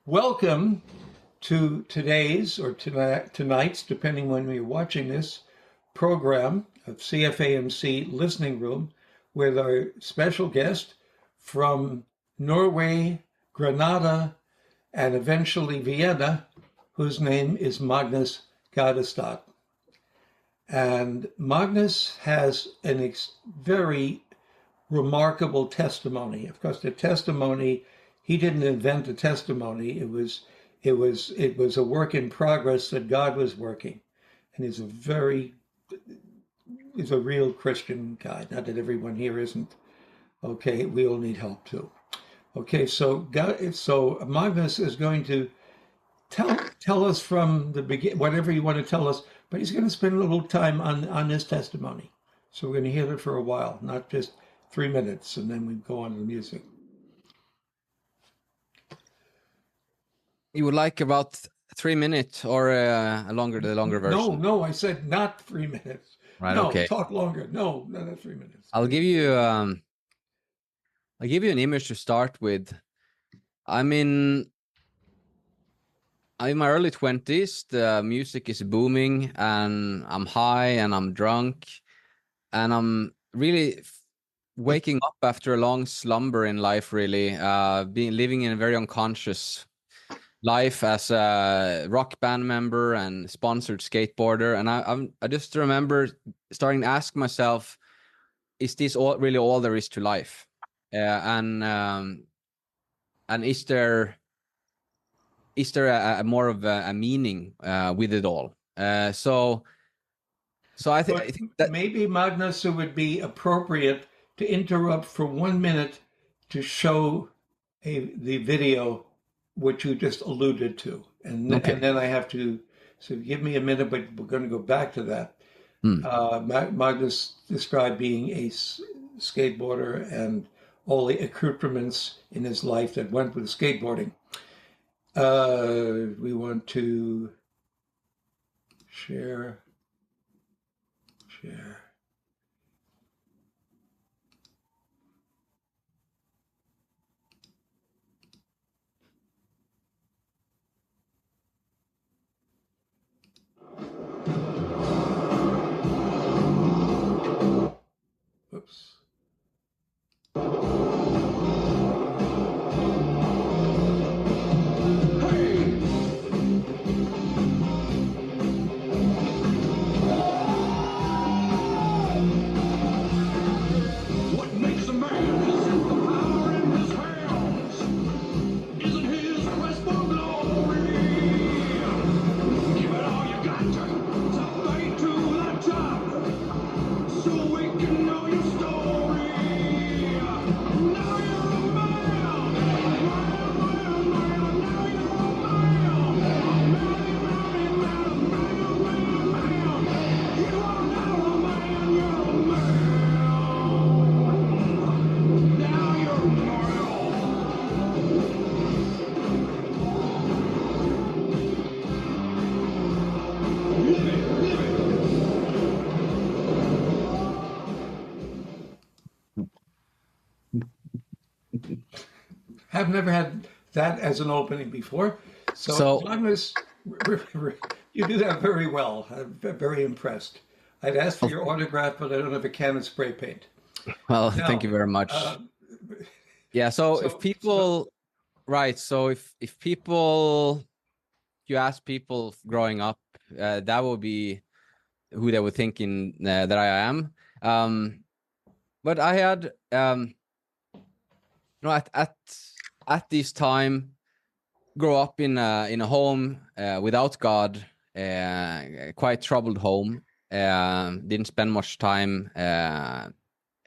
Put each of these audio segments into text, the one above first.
Welcome to today's or tonight's, depending when you're watching this, program of CFAMC Listening Room with our special guest from Norway, Granada, and eventually Vienna, whose name is Magnus Gautestad. And Magnus has a very remarkable testimony. Of course, the testimony, he didn't invent the testimony. It was a work in progress that God was working. And he's a real Christian guy. Not that everyone here isn't. Okay, we all need help too. Okay, so Magnus is going to tell us from the beginning, whatever you want to tell us, but he's going to spend a little time on his testimony. So we're going to hear it for a while, not just 3 minutes, and then we go on to the music. You would like about 3 minutes or the longer version? No, I said not 3 minutes. Right. No, okay. Talk longer. No, not 3 minutes. I'll give you an image to start with. I'm in my early 20s. The music is booming, and I'm high, and I'm drunk, and I'm really waking up after a long slumber in life. Really, living in a very unconscious life as a rock band member and sponsored skateboarder, and I just remember starting to ask myself, is this really all there is to life? And is there a more of a meaning with it all? So I think that maybe, Magnus, it would be appropriate to interrupt for 1 minute to show the video which you just alluded to, and then I have to. So give me a minute, but we're going to go back to that. Magnus described being a skateboarder and all the accoutrements in his life that went with skateboarding. We want to share. Whoops. I've never had that as an opening before. So Magnus, you do that very well. I'm very impressed. I'd asked for your autograph, but I don't have a can of spray paint. Well, thank you very much. Yeah. So if people, if people, you ask people growing up, that would be who they were thinking that I am. But I had, at this time, grow up in a home without God, quite troubled home. Didn't spend much time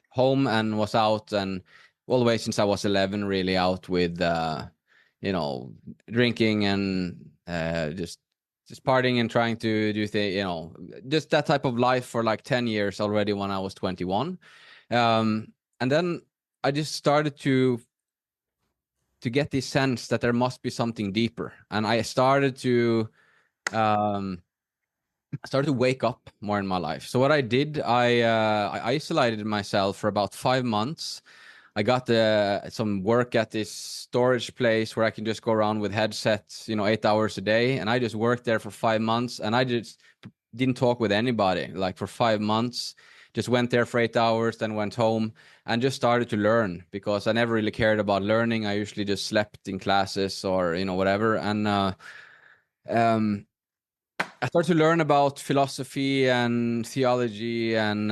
home, and was out and all the way since I was 11, really out with drinking and just partying and trying to do things, just that type of life for like 10 years already when I was 21. And then I just started to get this sense that there must be something deeper, and I started to wake up more in my life. So what I did, I isolated myself for about 5 months. I got some work at this storage place where I can just go around with headsets, 8 hours a day. And I just worked there for 5 months, and I just didn't talk with anybody like for 5 months. Just went there for 8 hours, then went home and just started to learn, because I never really cared about learning. I usually just slept in classes or, whatever. And um, I started to learn about philosophy and theology, and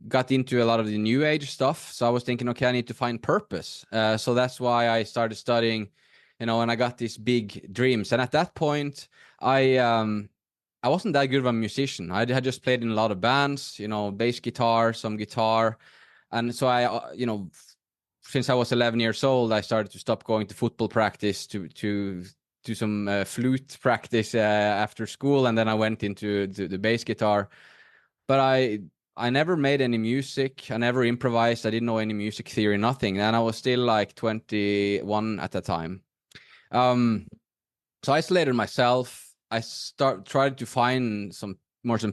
got into a lot of the new age stuff. So I was thinking, okay, I need to find purpose. So that's why I started studying, and I got these big dreams. And at that point, I wasn't that good of a musician. I had just played in a lot of bands, bass guitar, some guitar, and so since I was 11 years old, I started to stop going to football practice to do some flute practice after school, and then I went into the bass guitar. But I never made any music. I never improvised. I didn't know any music theory, nothing. And I was still like 21 at the time. So I isolated myself. I tried to find some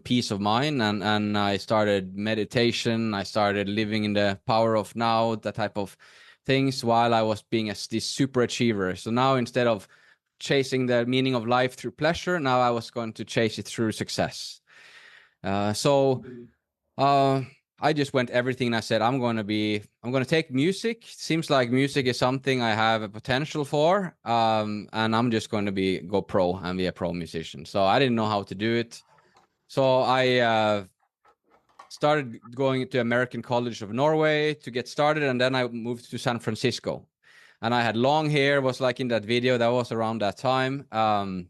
peace of mind, and I started meditation. I started living in the power of now, that type of things, while I was being this super achiever. So now, instead of chasing the meaning of life through pleasure, now I was going to chase it through success. So I just went everything, and I said, I'm going to take music. Seems like music is something I have a potential for. And I'm just going to go pro and be a pro musician. So I didn't know how to do it. So I started going to American College of Norway to get started. And then I moved to San Francisco, and I had long hair, was like in that video. That was around that time. I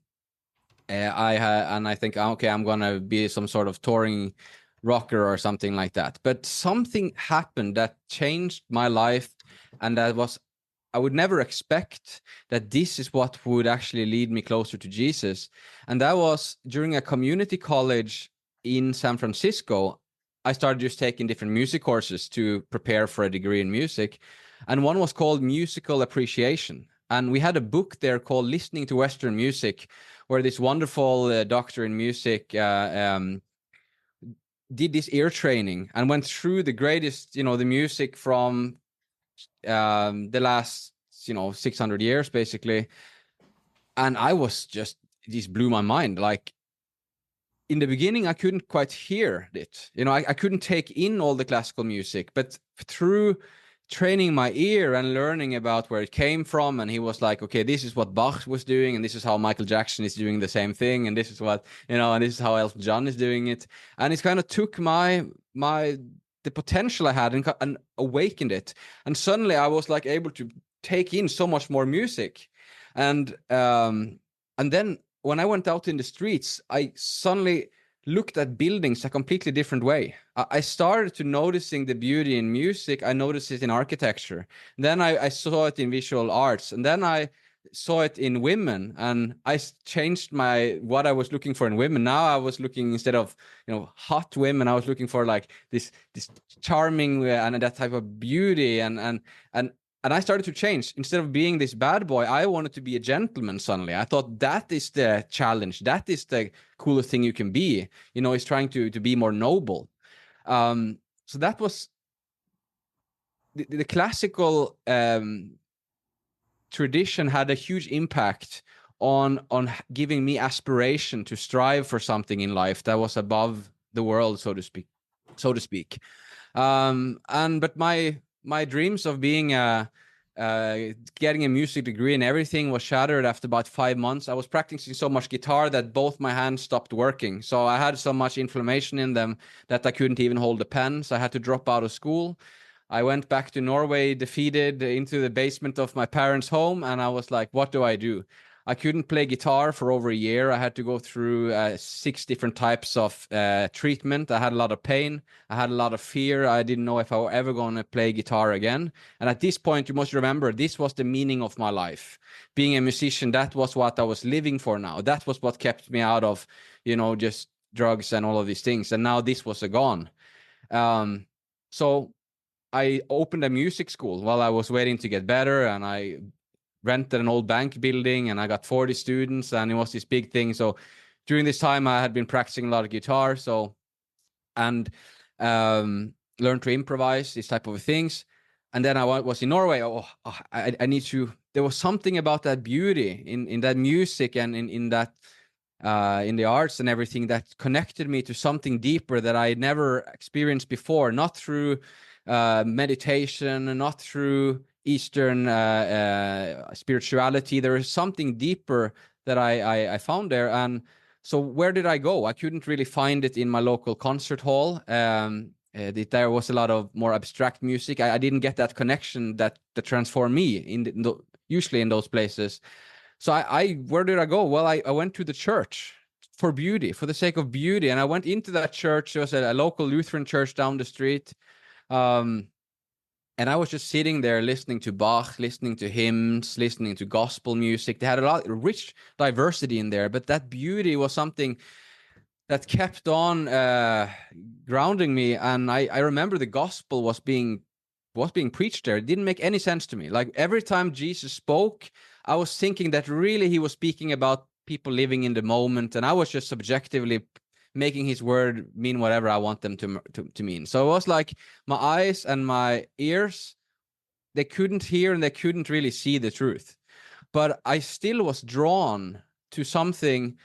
think, okay, I'm gonna be some sort of touring rocker or something like that. But something happened that changed my life, and I would never expect that this is what would actually lead me closer to Jesus. And that was during a community college in San Francisco. I started just taking different music courses to prepare for a degree in music, and one was called Musical Appreciation. And we had a book there called Listening to Western Music, where this wonderful doctor in music did this ear training and went through the greatest, the music from the last, 600 years, basically. And I was just, this blew my mind. Like, in the beginning, I couldn't quite hear it. I couldn't take in all the classical music, but through training my ear and learning about where it came from, and he was like, okay, this is what Bach was doing, and this is how Michael Jackson is doing the same thing, and this is what, and this is how Elton John is doing it. And it kind of took the potential I had and awakened it. And suddenly I was like able to take in so much more music. And then when I went out in the streets, I suddenly looked at buildings a completely different way. I started to noticing the beauty in music. I noticed it in architecture. Then I saw it in visual arts, and then I saw it in women, and I changed what I was looking for in women. Now I was looking, instead of hot women, I was looking for like this charming and that type of beauty, and I started to change. Instead of being this bad boy, I wanted to be a gentleman suddenly. I thought that is the challenge. That is the coolest thing you can be, is trying to be more noble. So that was the classical tradition had a huge impact on giving me aspiration to strive for something in life that was above the world, so to speak. But my dreams of being getting a music degree and everything was shattered after about 5 months. I was practicing so much guitar that both my hands stopped working. So I had so much inflammation in them that I couldn't even hold a pen. So I had to drop out of school. I went back to Norway, defeated, into the basement of my parents' home, and I was like, what do I do? I couldn't play guitar for over a year. I had to go through 6 different types of treatment. I had a lot of pain. I had a lot of fear. I didn't know if I were ever going to play guitar again. And at this point, you must remember, this was the meaning of my life. Being a musician, that was what I was living for now. That was what kept me out of, just drugs and all of these things. And now this was gone. So I opened a music school while I was waiting to get better, and I rented an old bank building, and I got 40 students, and it was this big thing. So during this time, I had been practicing a lot of guitar, and learned to improvise, these type of things. and then I was in Norway. I need to. There was something about that beauty in that music and in that in the arts and everything that connected me to something deeper that I never experienced before. Not through meditation, not through Eastern spirituality. There is something deeper that I found there. And so where did I go? I couldn't really find it in my local concert hall. There was a lot of more abstract music. I didn't get that connection that transformed me usually in those places. So where did I go? Well, I went to the church for beauty, for the sake of beauty. And I went into that church. It was a local Lutheran church down the street. And I was just sitting there listening to Bach, listening to hymns, listening to gospel music. They had a lot of rich diversity in there, but that beauty was something that kept on grounding me. And I remember the gospel was being preached there. It didn't make any sense to me. Like every time Jesus spoke, I was thinking that really he was speaking about people living in the moment, and I was just subjectively making his word mean whatever I want them to mean. So it was like my eyes and my ears, they couldn't hear and they couldn't really see the truth. But I still was drawn to something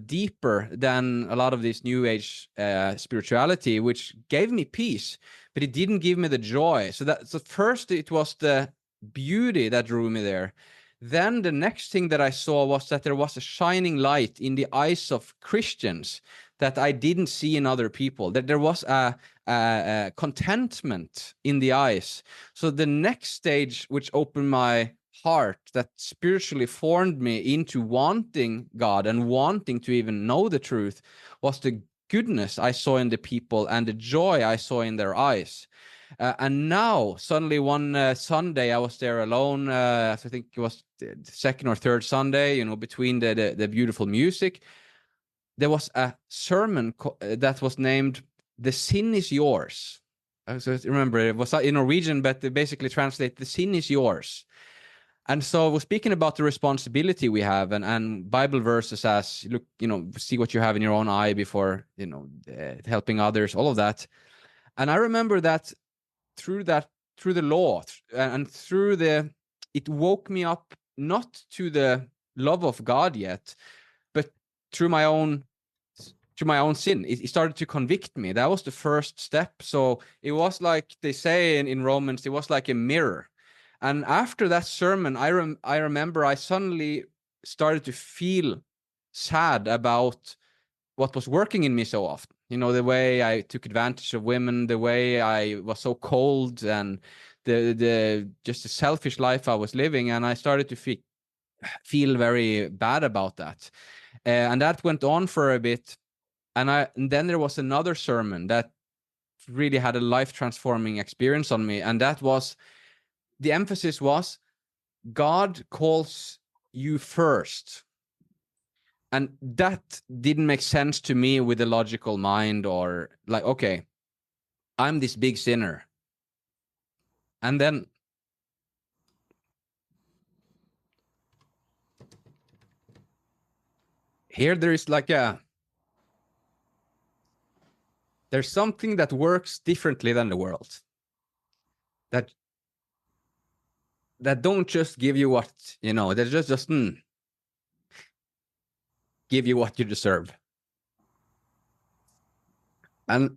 deeper than a lot of this new age spirituality, which gave me peace, but it didn't give me the joy. So first it was the beauty that drew me there. Then the next thing that I saw was that there was a shining light in the eyes of Christians that I didn't see in other people, that there was a contentment in the eyes. So the next stage, which opened my heart, that spiritually formed me into wanting God and wanting to even know the truth, was the goodness I saw in the people and the joy I saw in their eyes. And now suddenly one Sunday I was there alone. I think it was the second or third Sunday, between the beautiful music. There was a sermon that was named "The Sin Is Yours." I remember it was in Norwegian, but they basically translate "The Sin Is Yours." And so we're speaking about the responsibility we have and Bible verses as look, see what you have in your own eye before, helping others, all of that. And I remember that through the law and it woke me up, not to the love of God yet, but through my own sin. It started to convict me. That was the first step. So it was like they say in Romans, it was like a mirror. And after that sermon, I remember I suddenly started to feel sad about what was working in me so often. The way I took advantage of women, the way I was so cold, and the selfish life I was living. And I started to feel very bad about that. And that went on for a bit. And then there was another sermon that really had a life-transforming experience on me. And that was, the emphasis was, God calls you first. And that didn't make sense to me with the logical mind, or like, okay, I'm this big sinner. And then here there is like there's something that works differently than the world. That don't just give you what, that just give you what you deserve. And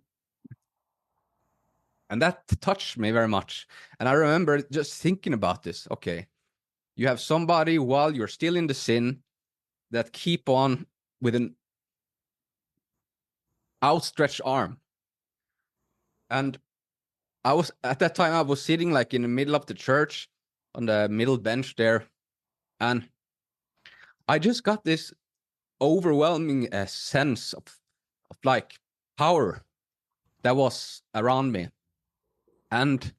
that touched me very much. And I remember just thinking about this. Okay, you have somebody while you're still in the sin that keep on with an outstretched arm. And at that time I was sitting like in the middle of the church on the middle bench there, and I just got this overwhelming sense of like power that was around me. And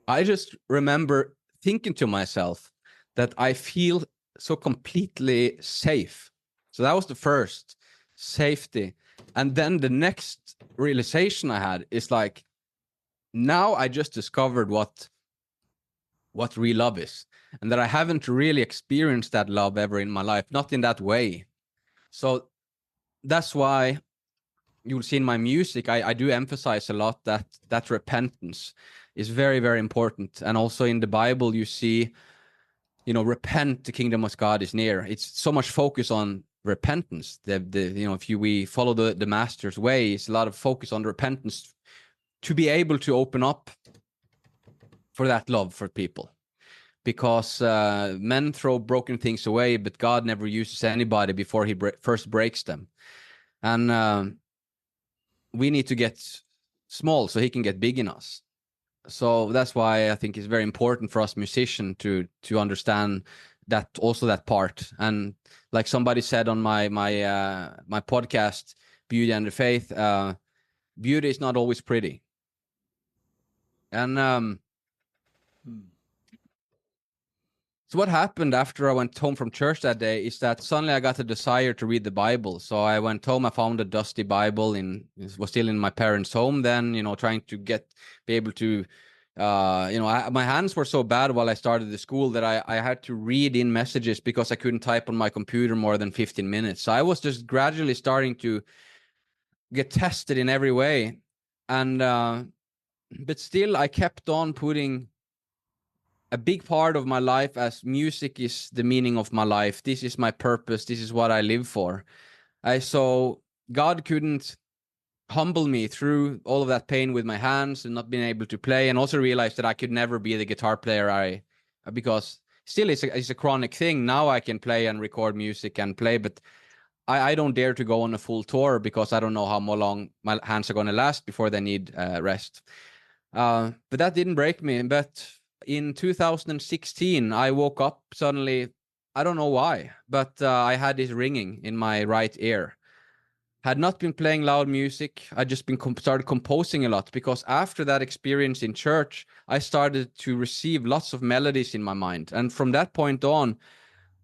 I just remember thinking to myself that I feel so completely safe. So that was the first, safety. And then the next realization I had is like, now I just discovered what real love is, and that I haven't really experienced that love ever in my life, not in that way. So that's why you'll see in my music, I do emphasize a lot that repentance, is very, very important. And also in the Bible, you see, repent, the kingdom of God is near. It's so much focus on repentance. If we follow the master's way, it's a lot of focus on repentance to be able to open up for that love for people. Because men throw broken things away, but God never uses anybody before he first breaks them. And we need to get small so he can get big in us. So that's why I think it's very important for us musicians to understand that, also that part. And like somebody said on my podcast, Beauty and the Faith, beauty is not always pretty. And so what happened after I went home from church that day is that suddenly I got a desire to read the Bible. So I went home, I found a dusty Bible, it was still in my parents' home then, trying to be able to, my hands were so bad while I started the school that I had to read in messages because I couldn't type on my computer more than 15 minutes. So I was just gradually starting to get tested in every way. But still I kept on putting a big part of my life as music is the meaning of my life. This is my purpose. This is what I live for. So God couldn't humble me through all of that pain with my hands and not being able to play, and also realized that I could never be the guitar player because still it's a chronic thing. Now I can play and record music and play, but I don't dare to go on a full tour because I don't know how long my hands are going to last before they need rest. But that didn't break me. But in 2016, I woke up suddenly. I don't know why, but I had this ringing in my right ear. Had not been playing loud music. I just started composing a lot, because after that experience in church, I started to receive lots of melodies in my mind. And from that point on,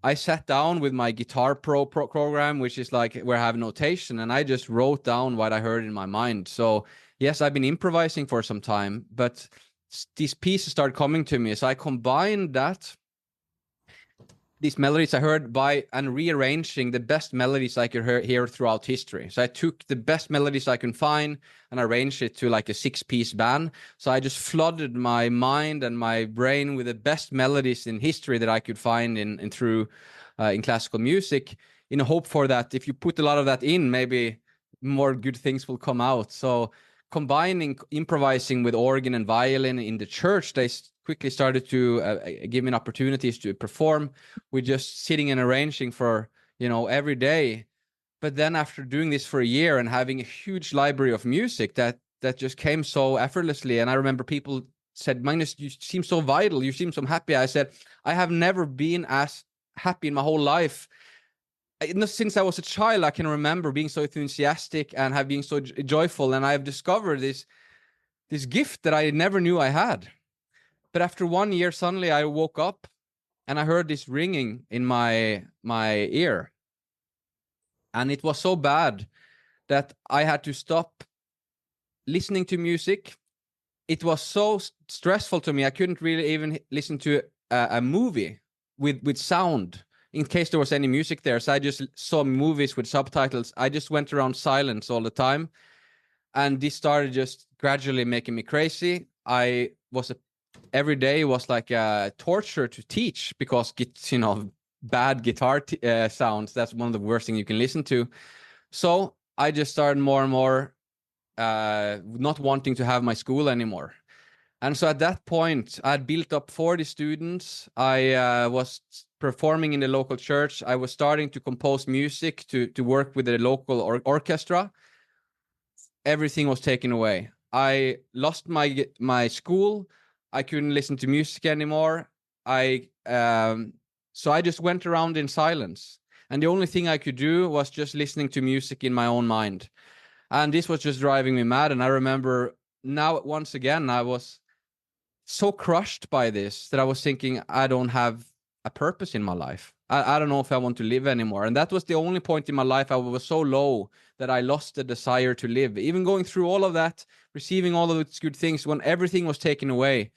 I sat down with my Guitar Pro program, which is like where I have notation, and I just wrote down what I heard in my mind. So yes, I've been improvising for some time, but these pieces started coming to me. So I combined these melodies I heard and rearranging the best melodies I could hear throughout history. So I took the best melodies I could find and arranged it to like a 6-piece band. So I just flooded my mind and my brain with the best melodies in history that I could find in classical music, in a hope for that if you put a lot of that in, maybe more good things will come out. So combining improvising with organ and violin in the church, they quickly started to give me opportunities to perform with just sitting and arranging for, every day. But then after doing this for a year and having a huge library of music that just came so effortlessly. And I remember people said, Magnus, you seem so vital. You seem so happy. I said, I have never been as happy in my whole life. Since I was a child, I can remember being so enthusiastic and have been so joyful. And I've discovered this gift that I never knew I had. But after 1 year, suddenly I woke up and I heard this ringing in my ear. And it was so bad that I had to stop listening to music. It was so stressful to me. I couldn't really even listen to a movie with sound in case there was any music there. So I just saw movies with subtitles. I just went around silence all the time. And this started just gradually making me crazy. Every day was like a torture to teach, because bad guitar sounds, that's one of the worst things you can listen to. So I just started more and more not wanting to have my school anymore. And so at that point, I had built up 40 students. I was performing in the local church. I was starting to compose music to work with the local orchestra. Everything was taken away. I lost my school. I couldn't listen to music anymore. So I just went around in silence. And the only thing I could do was just listening to music in my own mind. And this was just driving me mad. And I remember now, once again, I was so crushed by this that I was thinking, I don't have a purpose in my life. I don't know if I want to live anymore. And that was the only point in my life I was so low that I lost the desire to live. Even going through all of that, receiving all of those good things, when everything was taken away.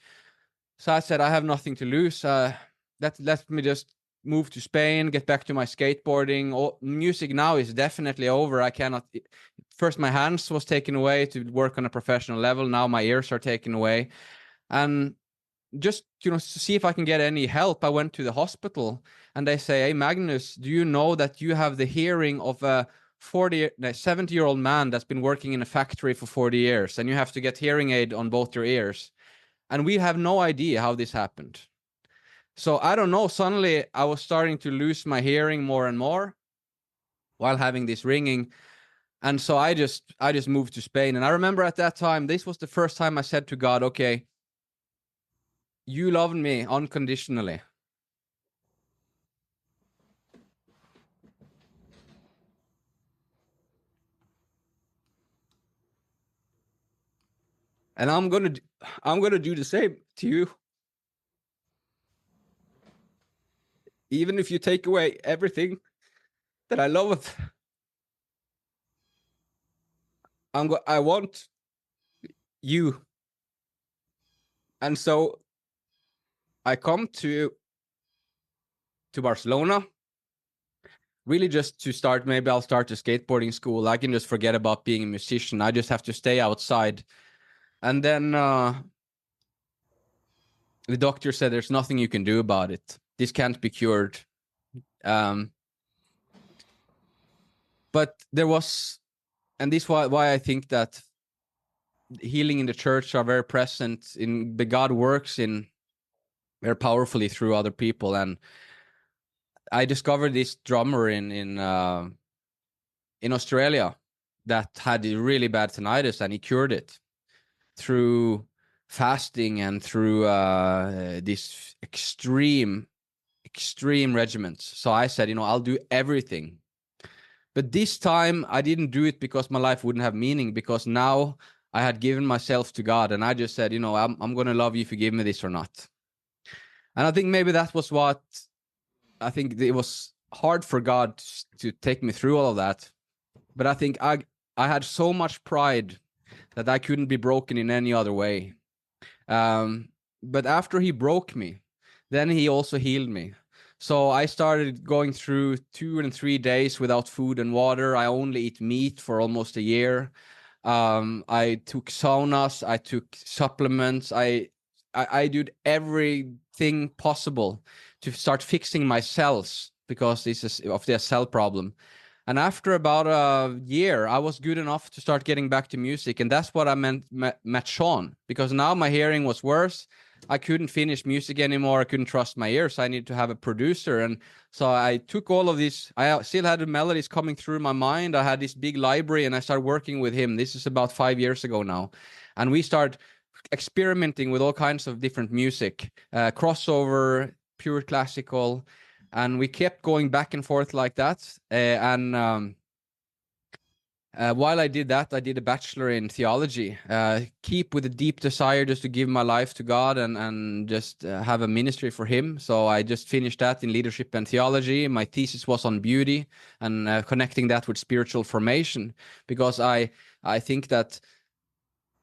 So I said, I have nothing to lose. Let me just move to Spain, get back to my skateboarding. Music now is definitely over. I cannot. First, my hands was taken away to work on a professional level. Now my ears are taken away. And just, to see if I can get any help, I went to the hospital, and they say, "Hey, Magnus, do you know that you have the hearing of a 70-year-old man that's been working in a factory for 40 years, and you have to get hearing aid on both your ears?" And we have no idea how this happened. So I don't know. Suddenly I was starting to lose my hearing more and more while having this ringing. And so I just moved to Spain. And I remember at that time, this was the first time I said to God, "Okay, you loved me unconditionally." And I'm gonna do the same to you. Even if you take away everything that I love, I want you. And so I come to Barcelona, really just to start. Maybe I'll start a skateboarding school. I can just forget about being a musician. I just have to stay outside. And then the doctor said, "There's nothing you can do about it. This can't be cured." Um, but there was, and this why I think that healing in the church are very present in the God works in very powerfully through other people. And I discovered this drummer in Australia that had really bad tinnitus, and he cured it through fasting and through these extreme regimens. So I said, I'll do everything. But this time I didn't do it because my life wouldn't have meaning, because now I had given myself to God, and I just said, I'm going to love you if you give me this or not. And I think maybe that was what I think it was hard for God to take me through all of that. But I think I had so much pride that I couldn't be broken in any other way. But after he broke me, then he also healed me. So I started going through 2 and 3 days without food and water. I only eat meat for almost a year. I took saunas, I took supplements, I did everything possible to start fixing my cells, because this is of their cell problem. And after about a year, I was good enough to start getting back to music. And that's what I met Sean, because now my hearing was worse. I couldn't finish music anymore. I couldn't trust my ears. I needed to have a producer. And so I took all of this. I still had the melodies coming through my mind. I had this big library, and I started working with him. This is about 5 years ago now. And we start experimenting with all kinds of different music, crossover, pure classical. And we kept going back and forth like that. While I did that, I did a bachelor in theology, keep with a deep desire just to give my life to God and just have a ministry for him. So I just finished that in leadership and theology. My thesis was on beauty and connecting that with spiritual formation, because I think that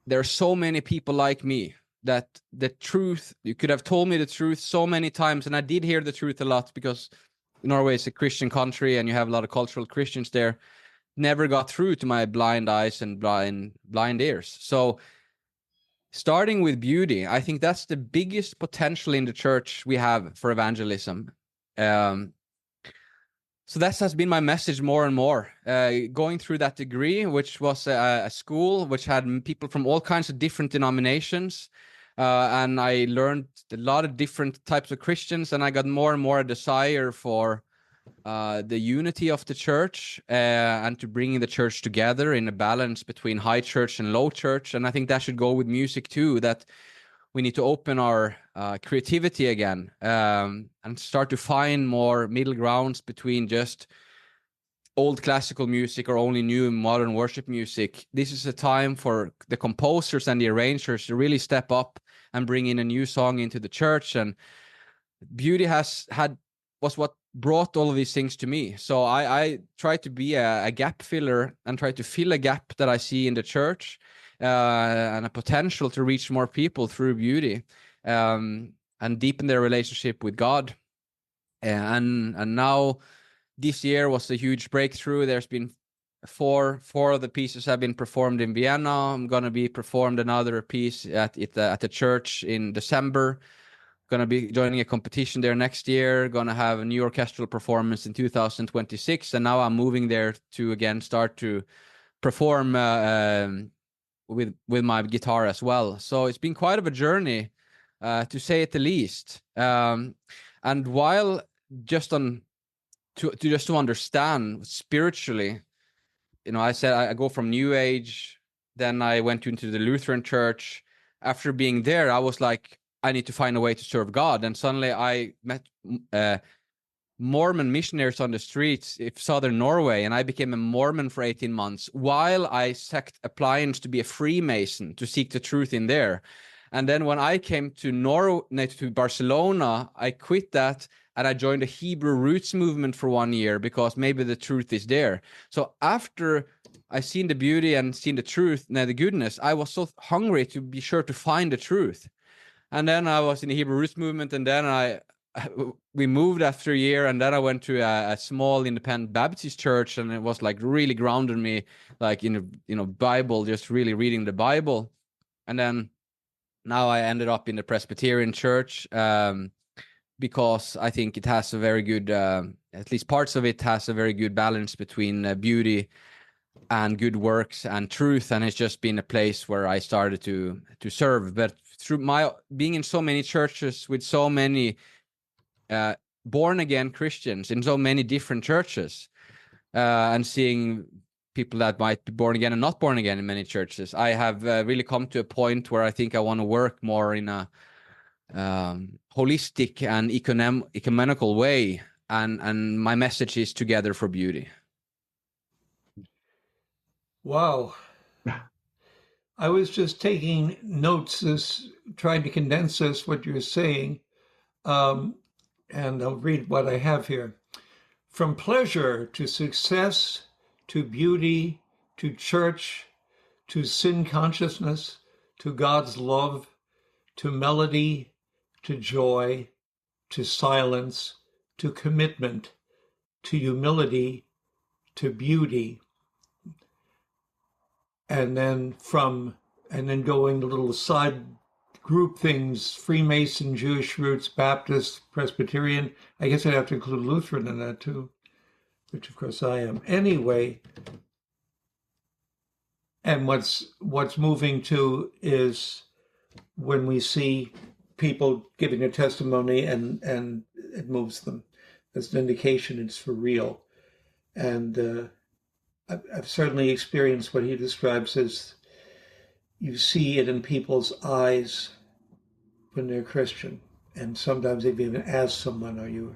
there are so many people like me that the truth, you could have told me the truth so many times, and I did hear the truth a lot, because Norway is a Christian country and you have a lot of cultural Christians there, never got through to my blind eyes and blind ears. So starting with beauty, I think that's the biggest potential in the church we have for evangelism. So that has been my message more and more. Going through that degree, which was a school which had people from all kinds of different denominations, and I learned a lot of different types of Christians, and I got more and more a desire for the unity of the church, and to bringing the church together in a balance between high church and low church. And I think that should go with music too, that we need to open our creativity again, and start to find more middle grounds between just old classical music or only new modern worship music. This is a time for the composers and the arrangers to really step up and bring in a new song into the church. And beauty was what brought all of these things to me. So I try to be a gap filler and try to fill a gap that I see in the church, and a potential to reach more people through beauty, and deepen their relationship with God. And now this year was a huge breakthrough. There's been four of the pieces have been performed in Vienna. I'm gonna be performed another piece at the church in December. Gonna be joining a competition there next year. Gonna have a new orchestral performance in 2026, and now I'm moving there to again start to perform with my guitar as well. So it's been quite of a journey, to say it the least. And while just to understand spiritually, I said I go from New Age, then I went into the Lutheran church. After being there, I was like, I need to find a way to serve God. And suddenly I met Mormon missionaries on the streets of southern Norway, and I became a Mormon for 18 months while I sacked appliance to be a Freemason to seek the truth in there. And then when I came to Barcelona, I quit that and I joined the Hebrew Roots movement for 1 year because maybe the truth is there. So after I seen the beauty and seen the truth, the goodness, I was so hungry to be sure to find the truth. And then I was in the Hebrew Roots movement, and then we moved after a year, and then I went to a small independent Baptist church, and it was like really grounded me, like in Bible, just really reading the Bible. And then now I ended up in the Presbyterian church, because I think it has a very good, at least parts of it has a very good balance between beauty and good works and truth, and it's just been a place where I started to serve. But through my being in so many churches with so many born again Christians in so many different churches, and seeing people that might be born again and not born again in many churches, I have really come to a point where I think I want to work more in a holistic and ecumenical way, and my message is together for beauty. Wow. I was just taking notes, trying to condense what you're saying, and I'll read what I have here. From pleasure to success, to beauty, to church, to sin consciousness, to God's love, to melody, to joy, to silence, to commitment, to humility, to beauty. And then going to little side group things, Freemason, Jewish roots, Baptist, Presbyterian. I guess I'd have to include Lutheran in that too, which of course I am. Anyway, and what's moving to is when we see people giving a testimony and it moves them. That's an indication it's for real. And I've certainly experienced what he describes as you see it in people's eyes when they're Christian. And sometimes they've even asked someone, are you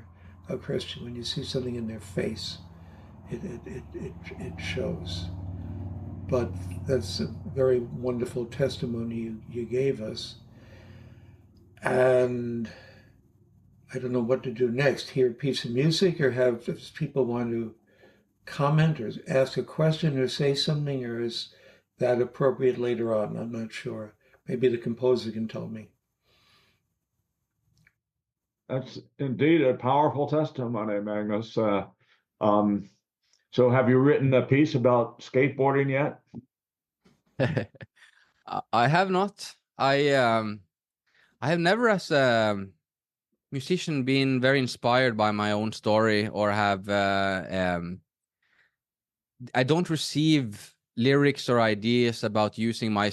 a Christian? When you see something in their face, it shows. But that's a very wonderful testimony you gave us. And I don't know what to do next. Hear a piece of music, or have people want to comment or ask a question or say something, or is that appropriate later on? I'm not sure. Maybe the composer can tell me. That's indeed a powerful testimony, Magnus. So have you written a piece about skateboarding yet? I have not. I have never, as a musician, been very inspired by my own story, or have I don't receive lyrics or ideas about using my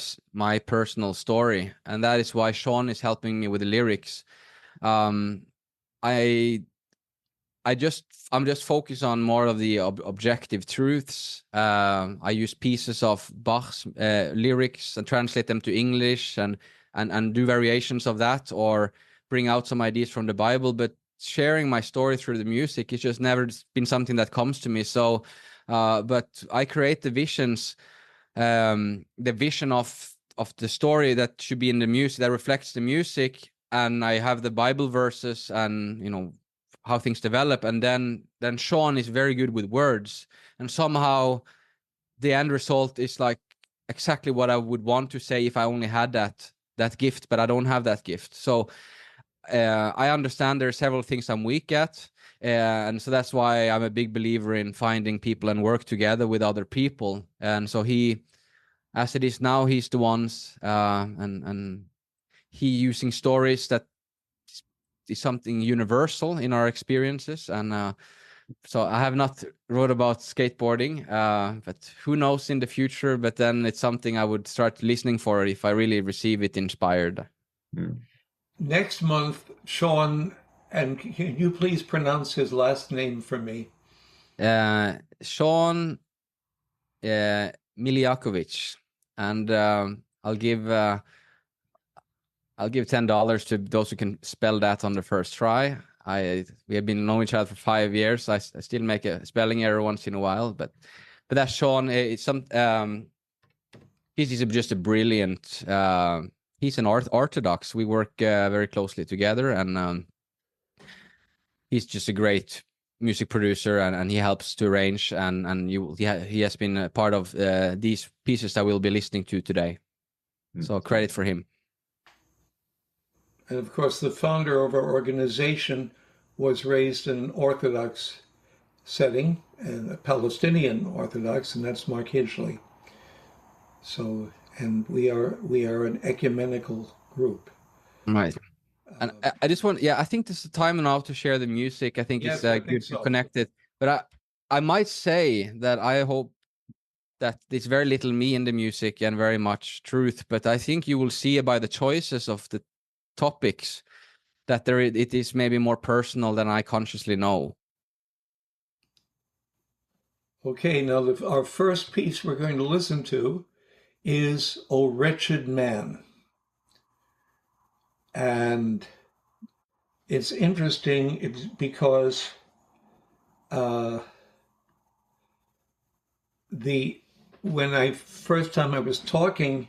personal story, and that is why Sean is helping me with the lyrics. I'm just focused on more of the objective truths. I use pieces of Bach's lyrics and translate them to English, and do variations of that, or bring out some ideas from the Bible. But sharing my story through the music, it's just never been something that comes to me. So, but I create the visions, the vision of the story that should be in the music, that reflects the music, and I have the Bible verses and how things develop, and then Sean is very good with words, and somehow the end result is like exactly what I would want to say if I only had that gift, but I don't have that gift. So I understand there are several things I'm weak at. And so that's why I'm a big believer in finding people and work together with other people. And so he, as it is now, he's the ones, and he using stories that is something universal in our experiences. And so I have not wrote about skateboarding, but who knows in the future. But then it's something I would start listening for if I really receive it inspired. Next month, Sean, and can you please pronounce his last name for me? Sean Miljakovic, and I'll give $10 to those who can spell that on the first try. We have been knowing each other for 5 years. I still make a spelling error once in a while, but that's Sean. It's he's just a brilliant. He's an Orthodox. We work very closely together, and he's just a great music producer, and he helps to arrange, and he has been a part of these pieces that we'll be listening to today. So credit for him. And of course, the founder of our organization was raised in an Orthodox setting, and a Palestinian Orthodox, and that's Mark Hidgley. So, and we are an ecumenical group. Right. And I just want, I think this is the time now to share the music. I think Yes, it's I good think to so. connect it. But I might say that I hope that there's very little me in the music and very much truth. But I think you will see by the choices of the topics that it is maybe more personal than I consciously know. Okay, now our first piece we're going to listen to is "O Wretched Man." And it's interesting because when I first time I was talking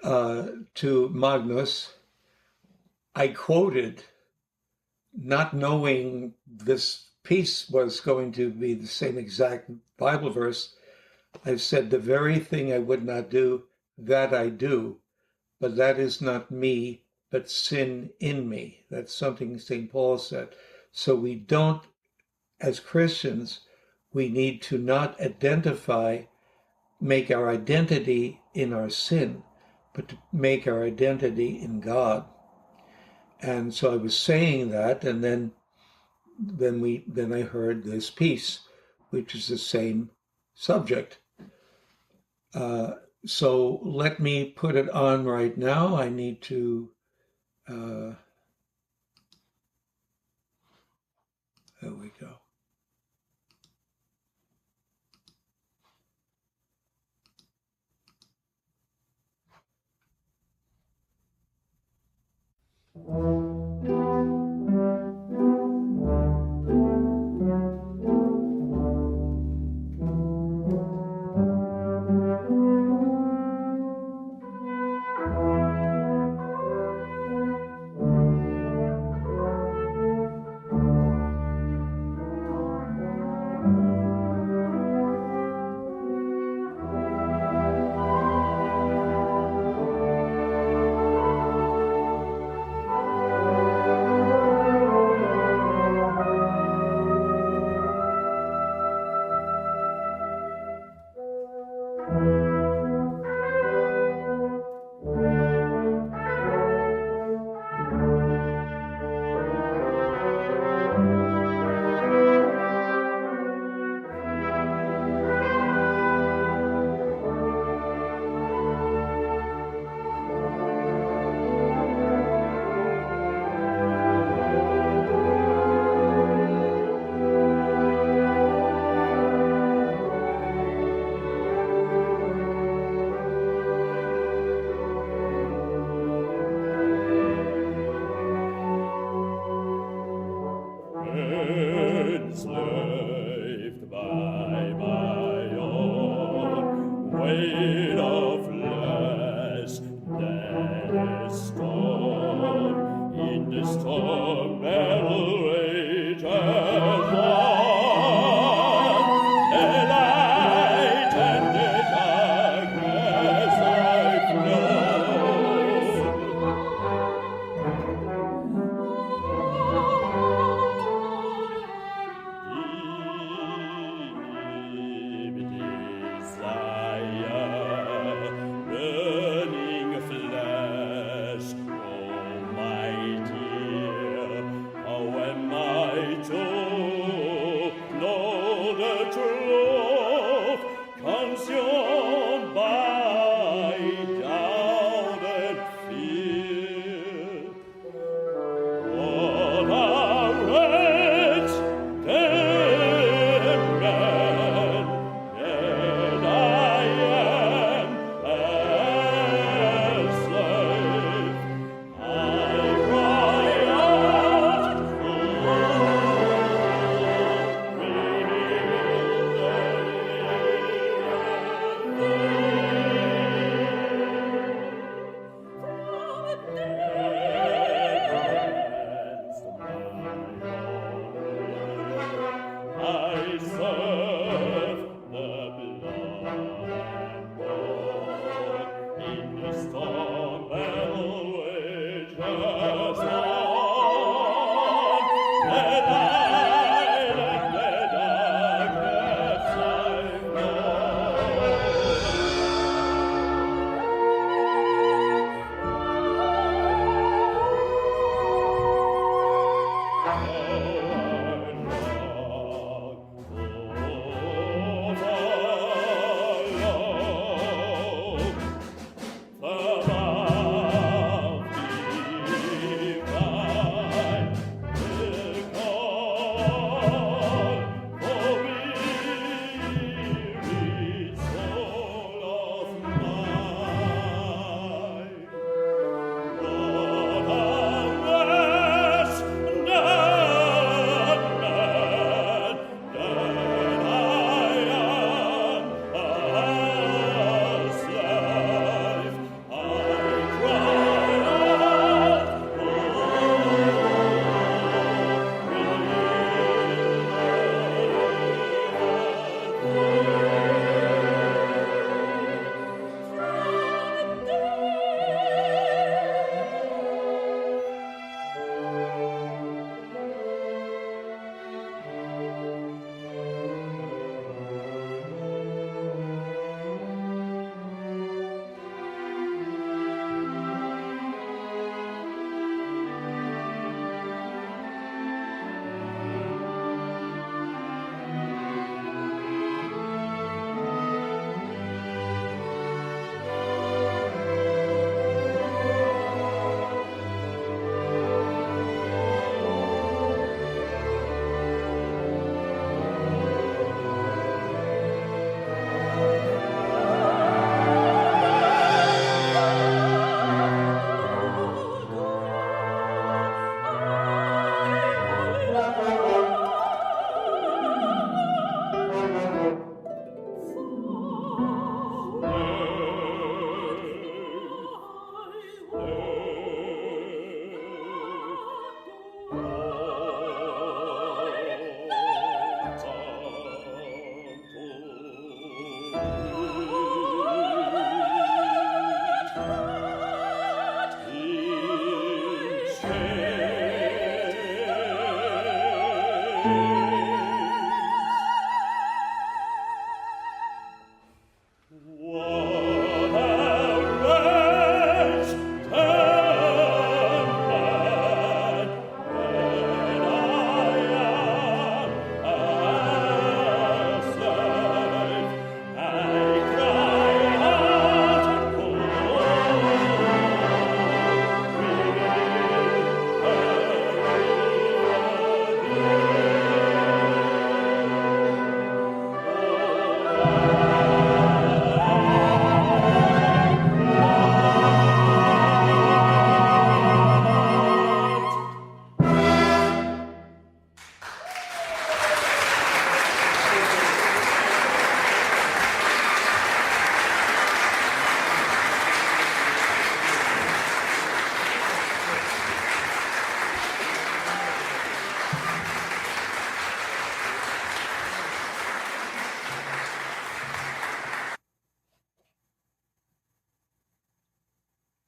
to Magnus, I quoted, not knowing this piece was going to be the same exact Bible verse. I said, "The very thing I would not do, that I do, but that is not me, but sin in me." That's something St. Paul said. So we don't, as Christians, we need to not make our identity in our sin, but to make our identity in God. And so I was saying that, and then I heard this piece, which is the same subject. So let me put it on right now. I need to. There we go.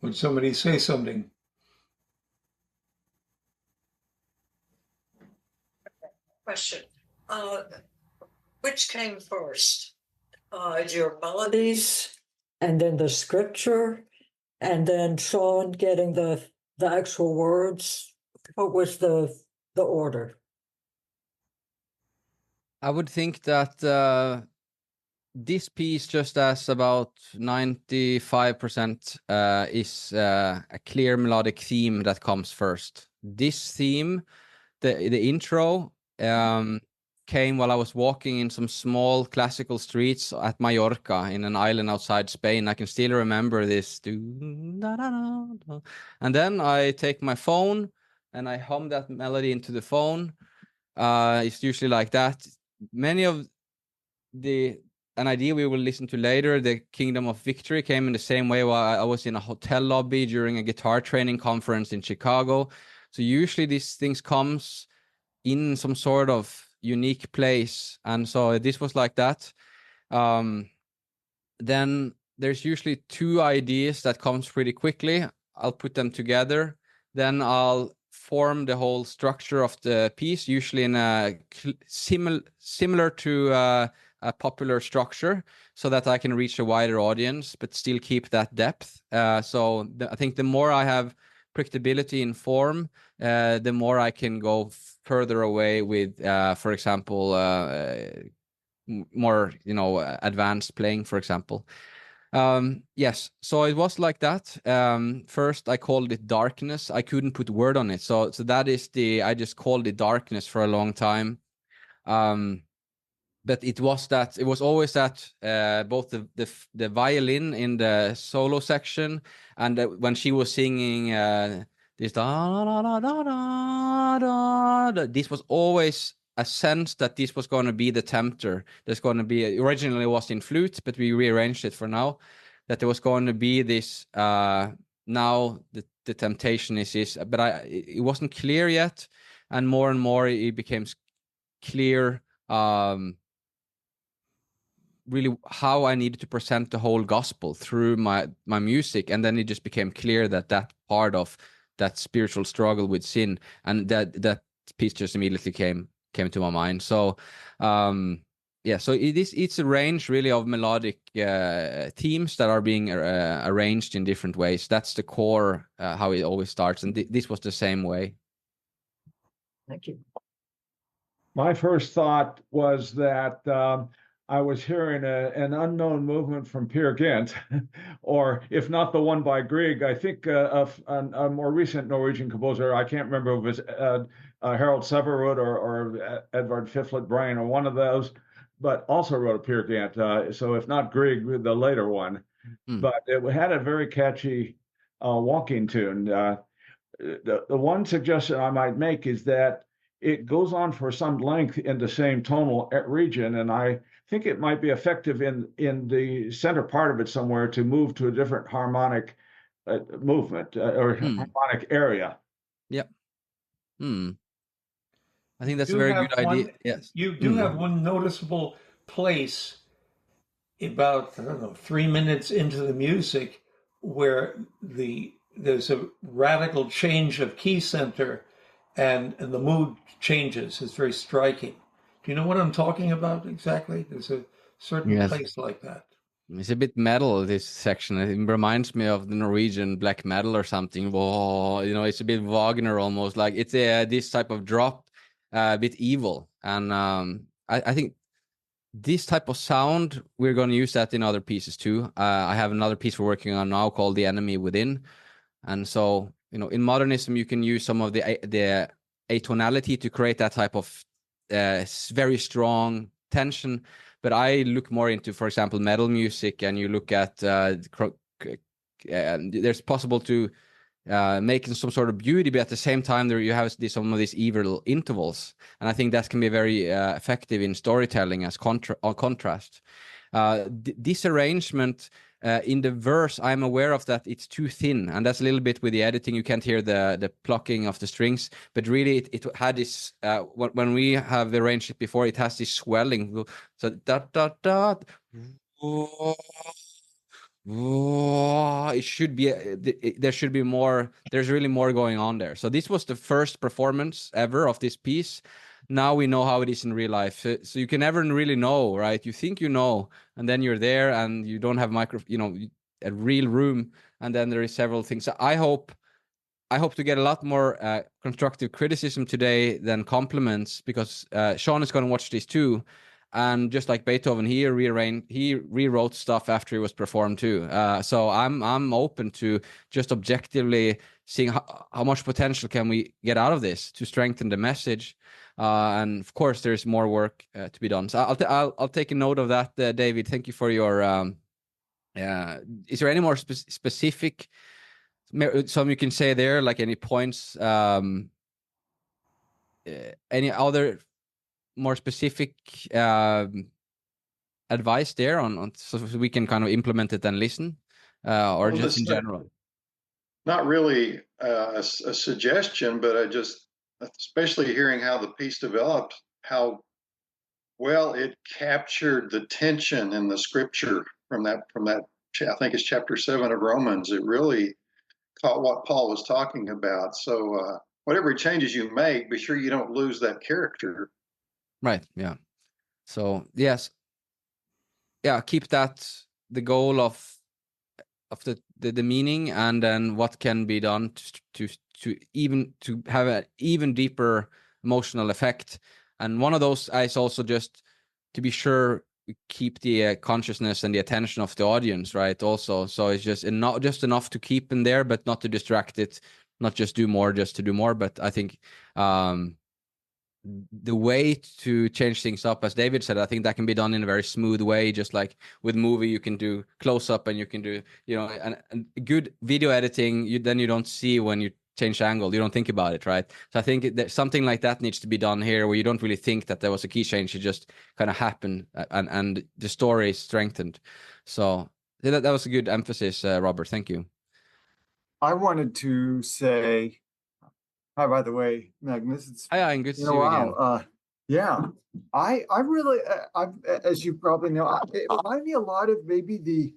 Would somebody say something? Question. Which came first? Your melodies and then the scripture, and then Sean getting the actual words? What was the order? I would think that this piece, just as about 95% is a clear melodic theme that comes first. This theme, the intro, came while I was walking in some small classical streets at Mallorca, in an island outside Spain. I can still remember this. And then I take my phone and I hum that melody into the phone. It's usually like that. Many of an idea we will listen to later, the Kingdom of Victory, came in the same way while I was in a hotel lobby during a guitar training conference in Chicago. So usually these things comes in some sort of unique place, and so this was like that. Then there's usually two ideas that comes pretty quickly. I'll put them together, then I'll form the whole structure of the piece, usually in a similar to a popular structure, so that I can reach a wider audience but still keep that depth. So I think the more I have predictability in form, the more I can go further away with, for example, more advanced playing, for example. Yes, so it was like that. First I called it darkness. I couldn't put word on it, so that is I just called it darkness for a long time. But it was always that, both the violin in the solo section, and when she was singing this da, da, da, da, da, da, this was always a sense that this was going to be the tempter. There's going to be, originally it was in flute, but we rearranged it for now, that there was going to be this, now the temptation is this, but it wasn't clear yet, and more it became clear, really how I needed to present the whole gospel through my music. And then it just became clear that part of that spiritual struggle with sin, and that piece just immediately came to my mind. So yeah, so it's a range really of melodic themes that are being arranged in different ways. That's the core, how it always starts, and this was the same way. Thank you. My first thought was that I was hearing an unknown movement from Peer Gynt, or if not the one by Grieg, I think of a more recent Norwegian composer. I can't remember if it was Harold Severud or Edvard Fiflet-Brain, or one of those, but also wrote a Peer Gynt. So if not Grieg, the later one. But it had a very catchy walking tune. The one suggestion I might make is that it goes on for some length in the same tonal region, and I think it might be effective in the center part of it somewhere to move to a different harmonic movement or harmonic area. Yep. I think that's a very good idea. Yes. You do have one noticeable place about, I don't know, 3 minutes into the music where there's a radical change of key center, and the mood changes. It's very striking. Do you know what I'm talking about exactly? There's a certain place like that. It's a bit metal, this section. It reminds me of the Norwegian black metal or something. Whoa, it's a bit Wagner almost. Like it's this type of drop, a bit evil. And I think this type of sound, we're going to use that in other pieces too. I have another piece we're working on now called The Enemy Within. And so, in modernism, you can use some of the atonality to create that type of very strong tension. But I look more into, for example, metal music, and you look at there's possible to make some sort of beauty, but at the same time there you have some of these evil intervals, and I think that can be very effective in storytelling as contrast. This arrangement in the verse, I'm aware of that it's too thin, and that's a little bit with the editing. You can't hear the plucking of the strings, but really it had this, when we have arranged it before, it has this swelling. So dot dot dot. It should be there should be more. There's really more going on there. So this was the first performance ever of this piece. Now we know how it is in real life. So you can never really know, right? You think you know, and then you're there and you don't have a real room, and then there is several things. So I hope I hope to get a lot more constructive criticism today than compliments, because Sean is going to watch these too. And just like Beethoven, he rewrote stuff after it was performed too. So I'm open to just objectively seeing how much potential can we get out of this to strengthen the message. And of course, there's more work to be done. So I'll take a note of that, David. Thank you for your. Is there any more specific? Some you can say there, like any points? Any other more specific advice there on so we can kind of implement it and listen, or Well, just in general? Not really a suggestion, but I just, especially hearing how the piece developed, how well it captured the tension in the scripture from that, I think it's chapter 7 of Romans. It really caught what Paul was talking about. So whatever changes you make, be sure you don't lose that character. Right. Yeah. So yes. Yeah. Keep that the goal of the meaning, and then what can be done to have an even deeper emotional effect. And one of those is also just to be sure we keep the consciousness and the attention of the audience, right? Also, so it's just not just enough to keep in there, but not to distract it, not just do more just to do more. But I think the way to change things up, as David said, I think that can be done in a very smooth way. Just like with movie, you can do close up, and you can do, and good video editing. You don't see when you change angle, you don't think about it, right? So I think that something like that needs to be done here, where you don't really think that there was a key change. It just kind of happened, and the story is strengthened. So that was a good emphasis, Robert. Thank you. I wanted to say hi, by the way, Magnus. It's Hi, good to see been a you while. again. Yeah, I really, as you probably know, it reminded me a lot of maybe the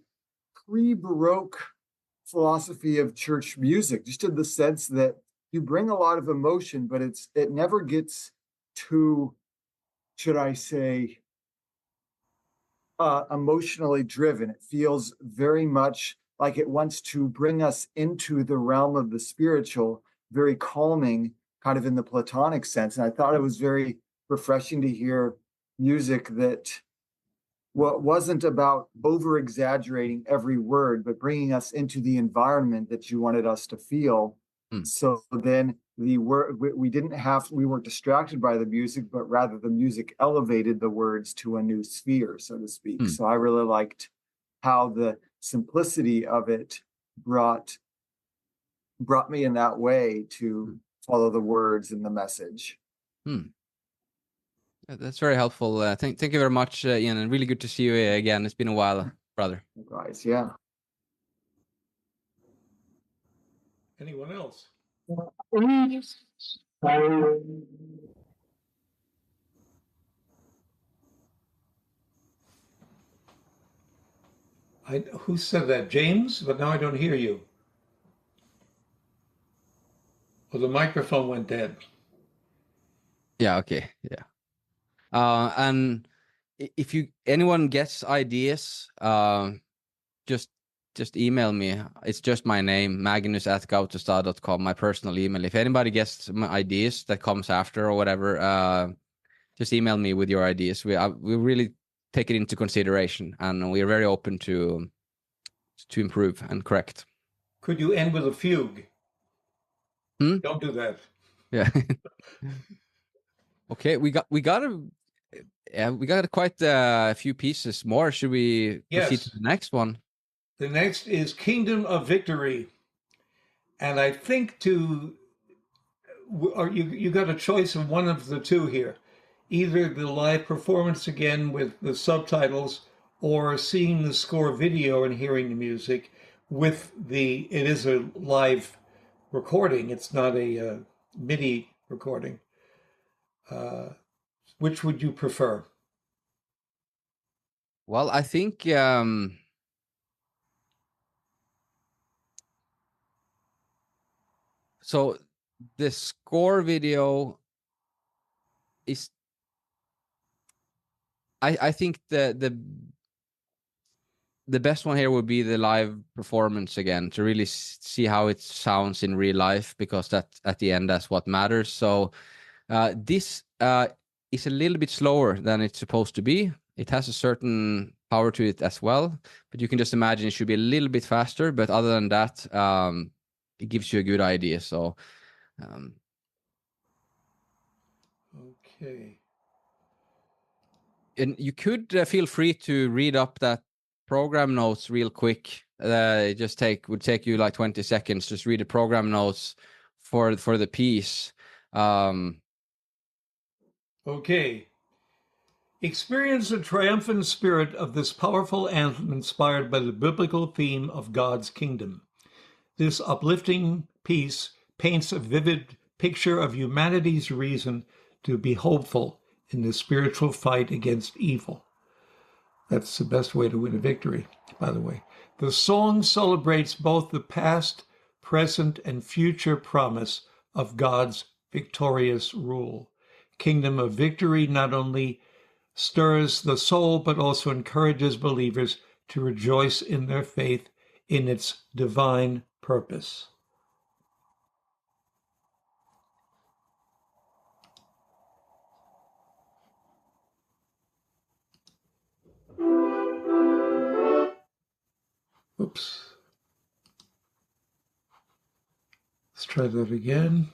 pre-Baroque philosophy of church music, just in the sense that you bring a lot of emotion, but it never gets too, should I say, emotionally driven. It feels very much like it wants to bring us into the realm of the spiritual, very calming, kind of in the Platonic sense. And I thought it was very refreshing to hear music that wasn't about over exaggerating every word, but bringing us into the environment that you wanted us to feel. So then we weren't distracted by the music, but rather the music elevated the words to a new sphere, so to speak. So I really liked how the simplicity of it brought me in that way to follow the words and the message. That's very helpful. Thank you very much, Ian, and really good to see you again. It's been a while, brother. Guys, yeah. Anyone else? Who said that? James? But now I don't hear you. Well, the microphone went dead. Yeah, okay. Yeah. And if anyone gets ideas, just email me. It's just my name, Magnus@gautestad.com, my personal email. If anybody gets some ideas that comes after or whatever, just email me with your ideas. We really take it into consideration, and we are very open to improve and correct. Could you end with a fugue? Don't do that. Yeah. Okay, we got quite a few pieces more. Should we proceed to the next one? The next is Kingdom of Victory. And I think you got a choice of one of the two here. Either the live performance again with the subtitles, or seeing the score video and hearing the music it is a live recording. It's not a MIDI recording. Which would you prefer? Well, I think so the score video is, I think the the best one here would be the live performance again, to really see how it sounds in real life, because that at the end, that's what matters. So this is a little bit slower than it's supposed to be. It has a certain power to it as well, but you can just imagine it should be a little bit faster. But other than that, it gives you a good idea. So Okay. and you could feel free to read up that program notes real quick. It just would take you like 20 seconds. Just read the program notes for the piece. Okay. Experience the triumphant spirit of this powerful anthem inspired by the biblical theme of God's kingdom. This uplifting piece paints a vivid picture of humanity's reason to be hopeful in the spiritual fight against evil. That's the best way to win a victory, by the way. The song celebrates both the past, present, and future promise of God's victorious rule. Kingdom of Victory not only stirs the soul, but also encourages believers to rejoice in their faith in its divine purpose. Oops. Let's try that again.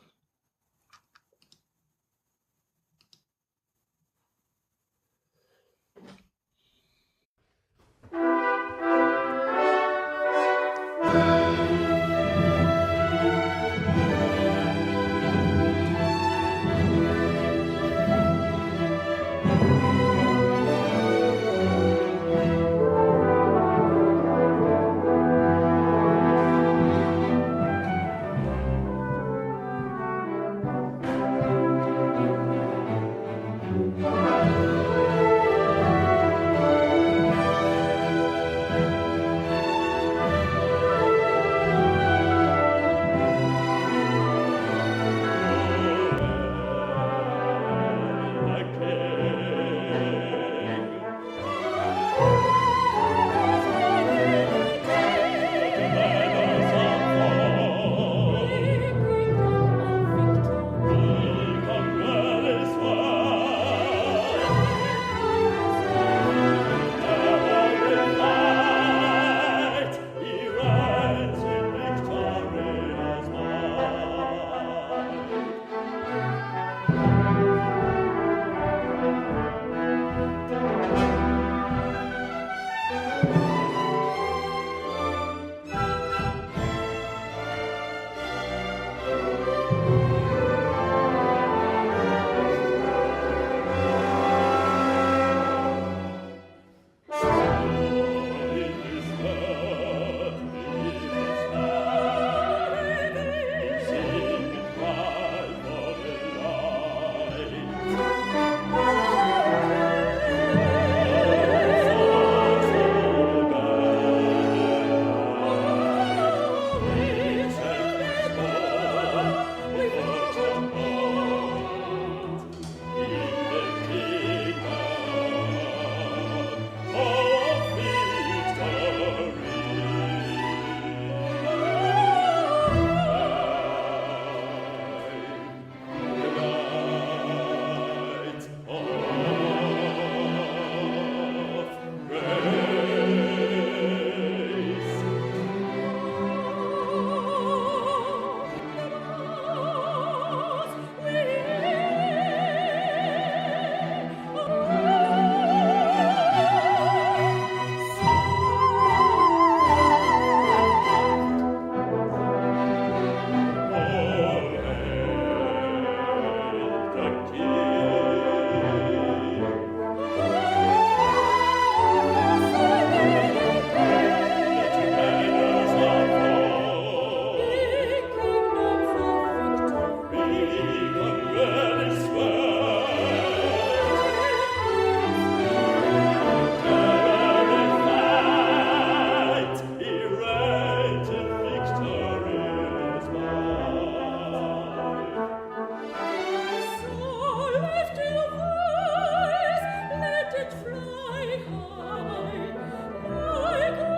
Let it fly high, like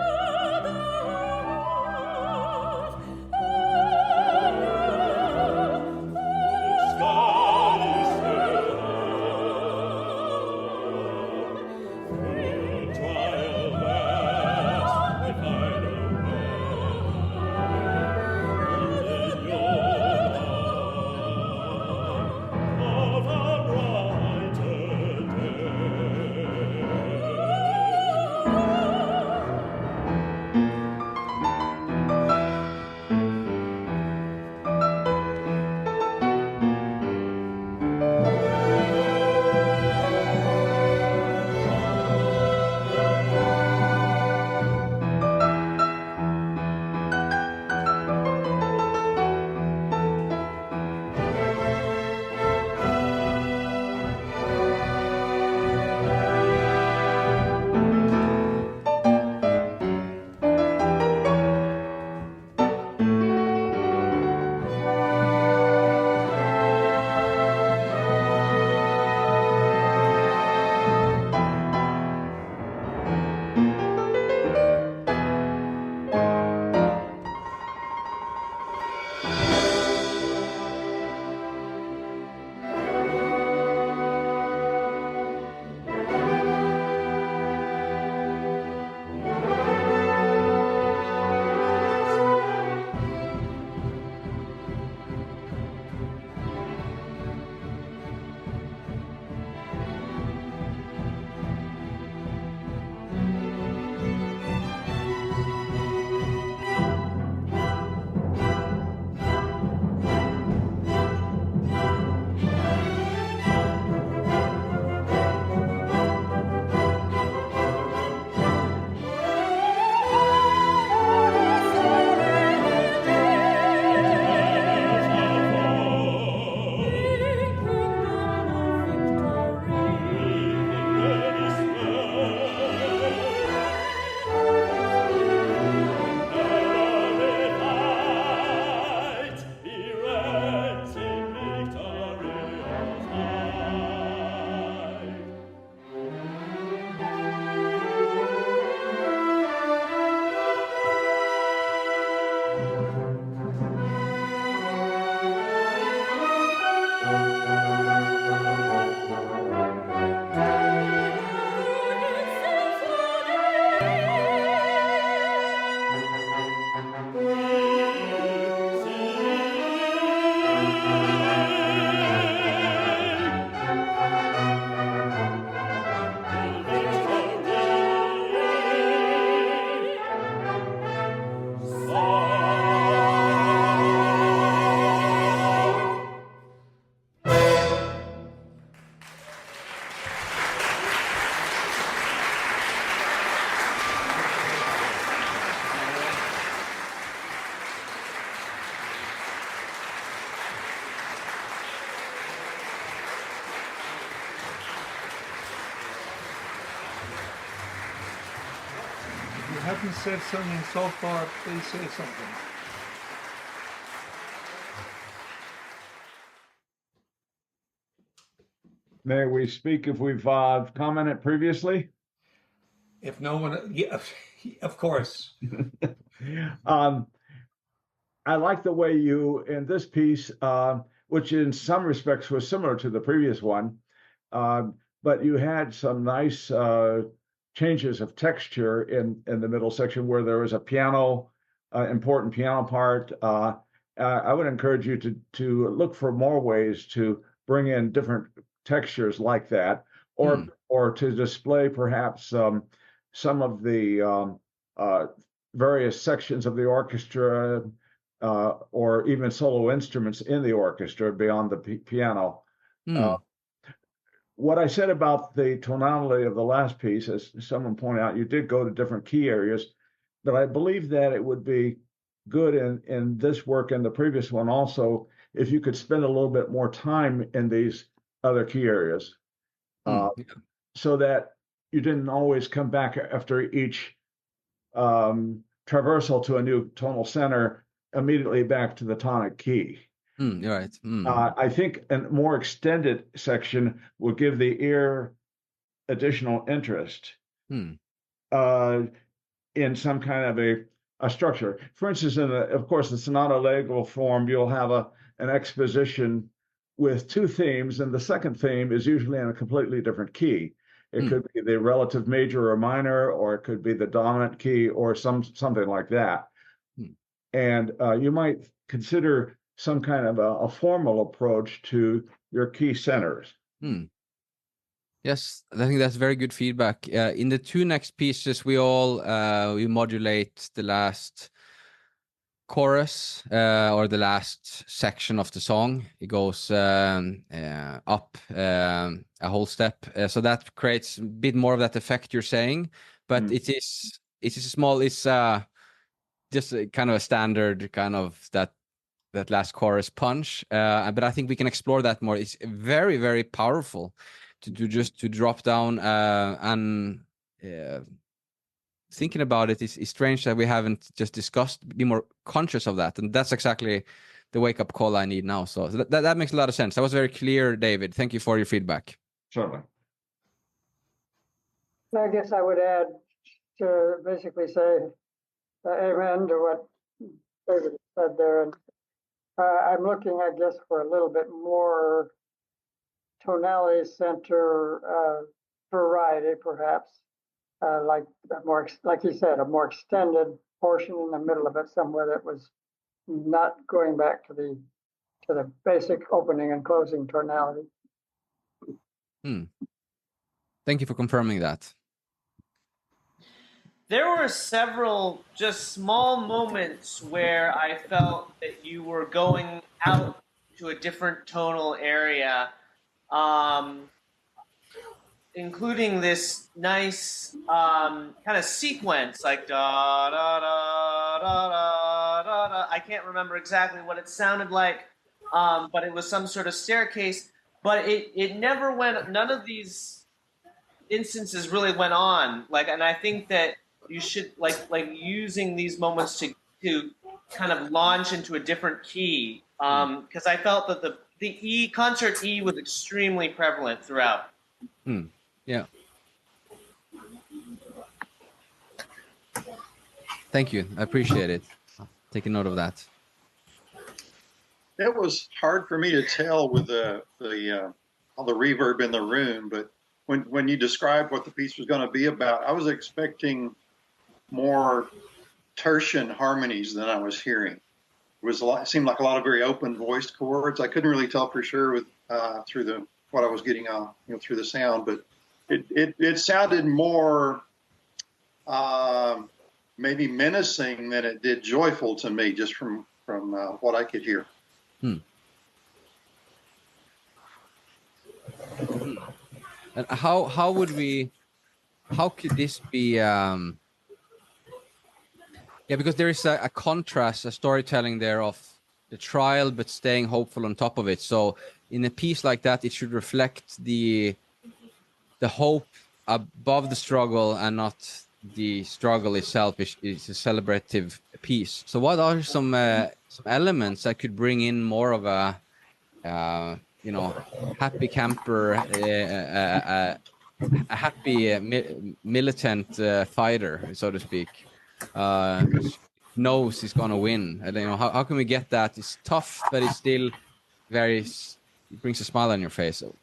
If you haven't said something so far, please say something. May we speak if we've commented previously? If no one, yeah, of course. I like the way you, in this piece, which in some respects was similar to the previous one, but you had some nice changes of texture in the middle section where there was a piano, important piano part. I would encourage you to look for more ways to bring in different textures like that, or to display perhaps some of the various sections of the orchestra, or even solo instruments in the orchestra beyond the piano. What I said about the tonality of the last piece, as someone pointed out, you did go to different key areas, but I believe that it would be good in this work and the previous one also if you could spend a little bit more time in these other key areas, so that you didn't always come back after each traversal to a new tonal center immediately back to the tonic key. You're right. I think a more extended section will give the ear additional interest in some kind of a structure. For instance, of course, the sonata allegro form, you'll have an exposition with two themes, and the second theme is usually in a completely different key. It could be the relative major or minor, or it could be the dominant key, or something like that. And you might consider some kind of a formal approach to your key centers. Yes, I think that's very good feedback. In the two next pieces, we modulate the last chorus or the last section of the song. It goes up a whole step, so that creates a bit more of that effect you're saying. But it is small. It's just kind of a standard kind of that last chorus punch. But I think we can explore that more. It's very, very powerful to drop down and. Thinking about it is strange that we haven't just discussed, be more conscious of that. And that's exactly the wake-up call I need now. So that makes a lot of sense. That was very clear, David. Thank you for your feedback. Certainly. I guess I would add to basically say amen to what David said there. And I'm looking, I guess, for a little bit more tonality center variety, perhaps. Like he said, a more extended portion in the middle of it somewhere that was not going back to the basic opening and closing tonality. Thank you for confirming that. There were several just small moments where I felt that you were going out to a different tonal area. Including this nice kind of sequence, like da da da da da da da. I can't remember exactly what it sounded like, but it was some sort of staircase. But it never went. None of these instances really went on. And I think that you should like using these moments to kind of launch into a different key. Because I felt that the concert E was extremely prevalent throughout. Yeah. Thank you. I appreciate it. I'll take a note of that. It was hard for me to tell with all the reverb in the room, but when you described what the piece was going to be about, I was expecting more tertian harmonies than I was hearing. It seemed like a lot of very open voiced chords. I couldn't really tell for sure with through what I was getting through the sound, but it sounded more maybe menacing than it did joyful to me, just from what I could hear. And how could this be? Because there is a contrast, a storytelling there of the trial, but staying hopeful on top of it. So in a piece like that, it should reflect the hope above the struggle and not the struggle itself is a celebrative piece. So what are some elements that could bring in more of a happy camper, a happy militant fighter, so to speak, which knows he's gonna win? And how can we get that? It's tough, but it's still it brings a smile on your face. So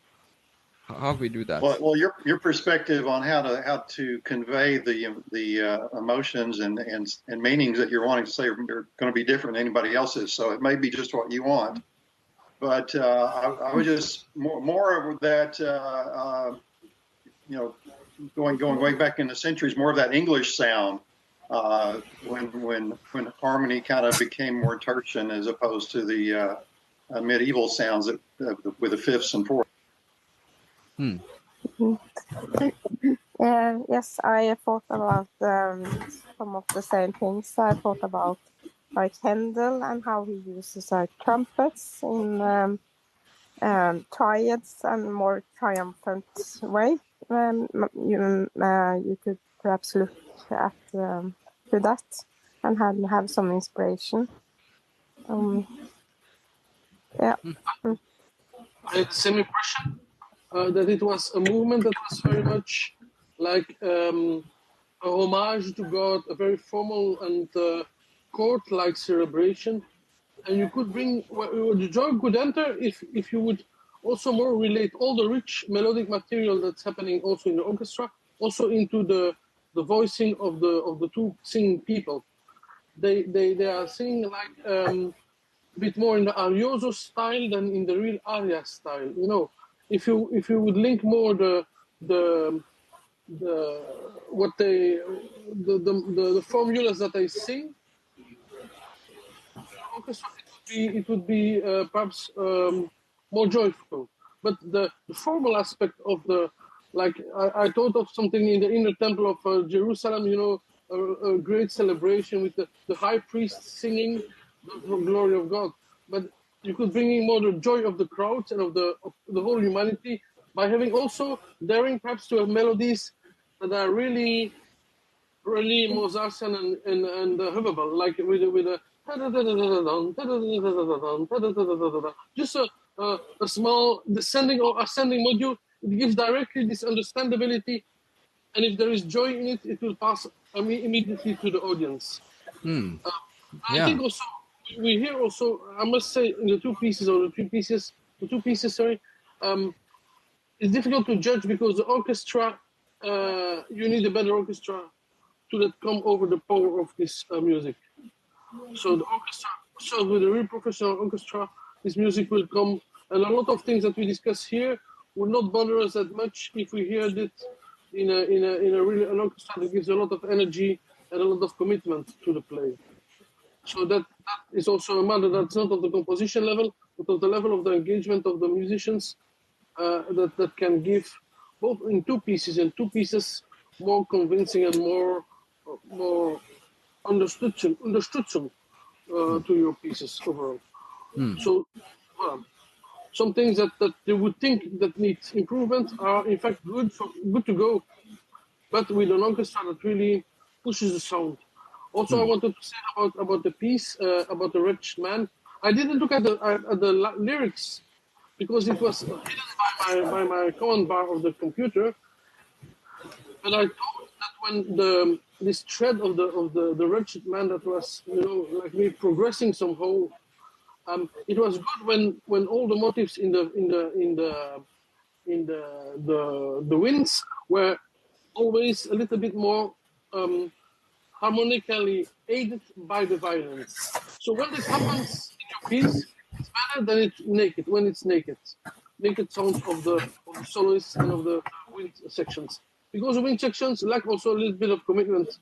how can we do that? Well, your perspective on how to convey the emotions and meanings that you're wanting to say are going to be different than anybody else's. So it may be just what you want, but I was just more of that. Going way back in the centuries, more of that English sound when harmony kind of became more tertian as opposed to the medieval sounds with the fifths and fourths. Yes, I thought about some of the same things. I thought about like Handel and how he uses trumpets in triads and more triumphant way. You could perhaps look at to that and have some inspiration. Yeah. I had the same impression that it was a movement that was very much like a homage to God, a very formal and court-like celebration. And you could bring the joy could enter if you would also more relate all the rich melodic material that's happening also in the orchestra, also into the voicing of the two singing people. They are singing like a bit more in the arioso style than in the real aria style. If you would link more the formulas that they sing, orchestra, it would be perhaps more joyful. But the formal aspect of I thought of something in the inner temple of Jerusalem, a great celebration with the high priest singing the glory of God. But you could bring in more the joy of the crowds and of the whole humanity by having also daring perhaps to have melodies that are really Mozartian and Hubble, like with a just a small descending or ascending module. It gives directly this understandability, and if there is joy in it, it will pass immediately to the audience. I think also we hear also, I must say, in the two pieces, it's difficult to judge because the orchestra, you need a better orchestra to let come over the power of this music. So the orchestra, so with a real professional orchestra, this music will come, and a lot of things that we discuss here will not bother us that much if we hear it in a really an orchestra that gives a lot of energy and a lot of commitment to the play. So that is also a matter that's not of the composition level, but of the level of the engagement of the musicians that can give both in two pieces more convincing and more understood to your pieces overall. So some things that you would think that needs improvement are in fact good to go, but with an orchestra that really pushes the sound. Also, I wanted to say about the piece about the wretched man. I didn't look at the lyrics because it was hidden by my command bar of the computer. But I thought that when this thread of the wretched man that was like me progressing somehow, it was good when all the motifs in the winds were always a little bit more harmonically aided by the violins. So when this happens in your piece, it's better than when it's naked sounds of the soloists and of the wind sections. Because the wind sections lack also a little bit of commitment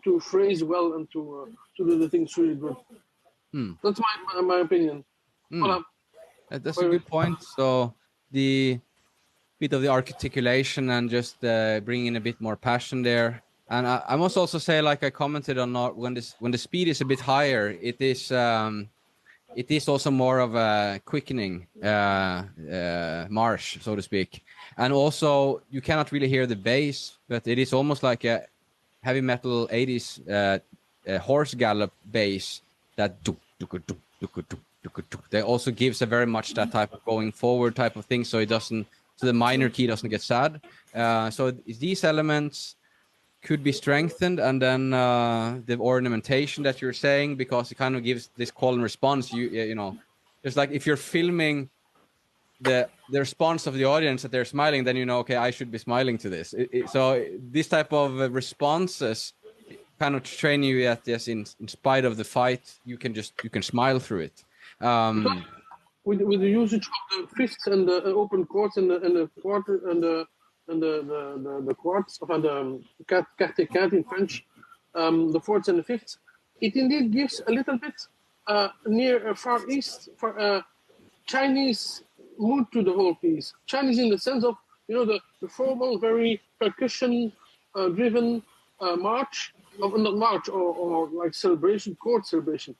to phrase well and to do the things really good. That's my opinion. Voilà. That's a good point. So the bit of the articulation and just bringing a bit more passion there. And I must also say, like I commented on, when the speed is a bit higher, it is also more of a quickening march, so to speak. And also, you cannot really hear the bass, but it is almost like heavy metal 80s horse gallop bass that they also gives a very much that type of going forward type of thing, so it doesn't, so the minor key doesn't get sad. So these elements could be strengthened, and then the ornamentation that you're saying, because it kind of gives this call and response. You know, it's like if you're filming the response of the audience that they're smiling, then you know, okay, I should be smiling to this. So this type of responses kind of train you that yes, in spite of the fight, you can smile through it. With the usage of the fifths and the open chords and the quarter and the chords of the carte quinte in French, the fourths and the fifths, it indeed gives a little bit near Far East for Chinese mood to the whole piece. Chinese in the sense of, you know, the formal, very percussion driven march, not march or like celebration, chord celebration.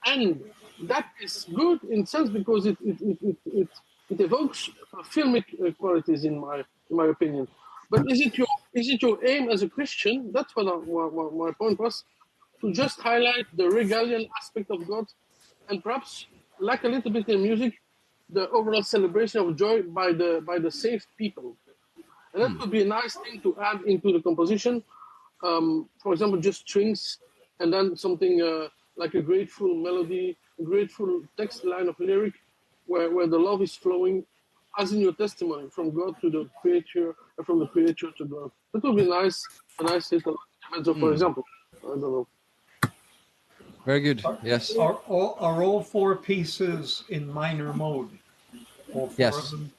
And that is good in sense because it evokes filmic qualities in my opinion. But is it your aim as a Christian? That's what my point was, to just highlight the regalian aspect of God, and perhaps, like a little bit in music, the overall celebration of joy by the saved people. And that would be a nice thing to add into the composition. For example, just strings, and then something like a grateful melody, a grateful text line of lyric, where the love is flowing, as in your testimony, from God to the Creator, and from the Creator to God. That would be nice, a nice little mezzo, for example. I don't know. Very good. Yes. Are all four pieces in minor mode? All four Yes. of them?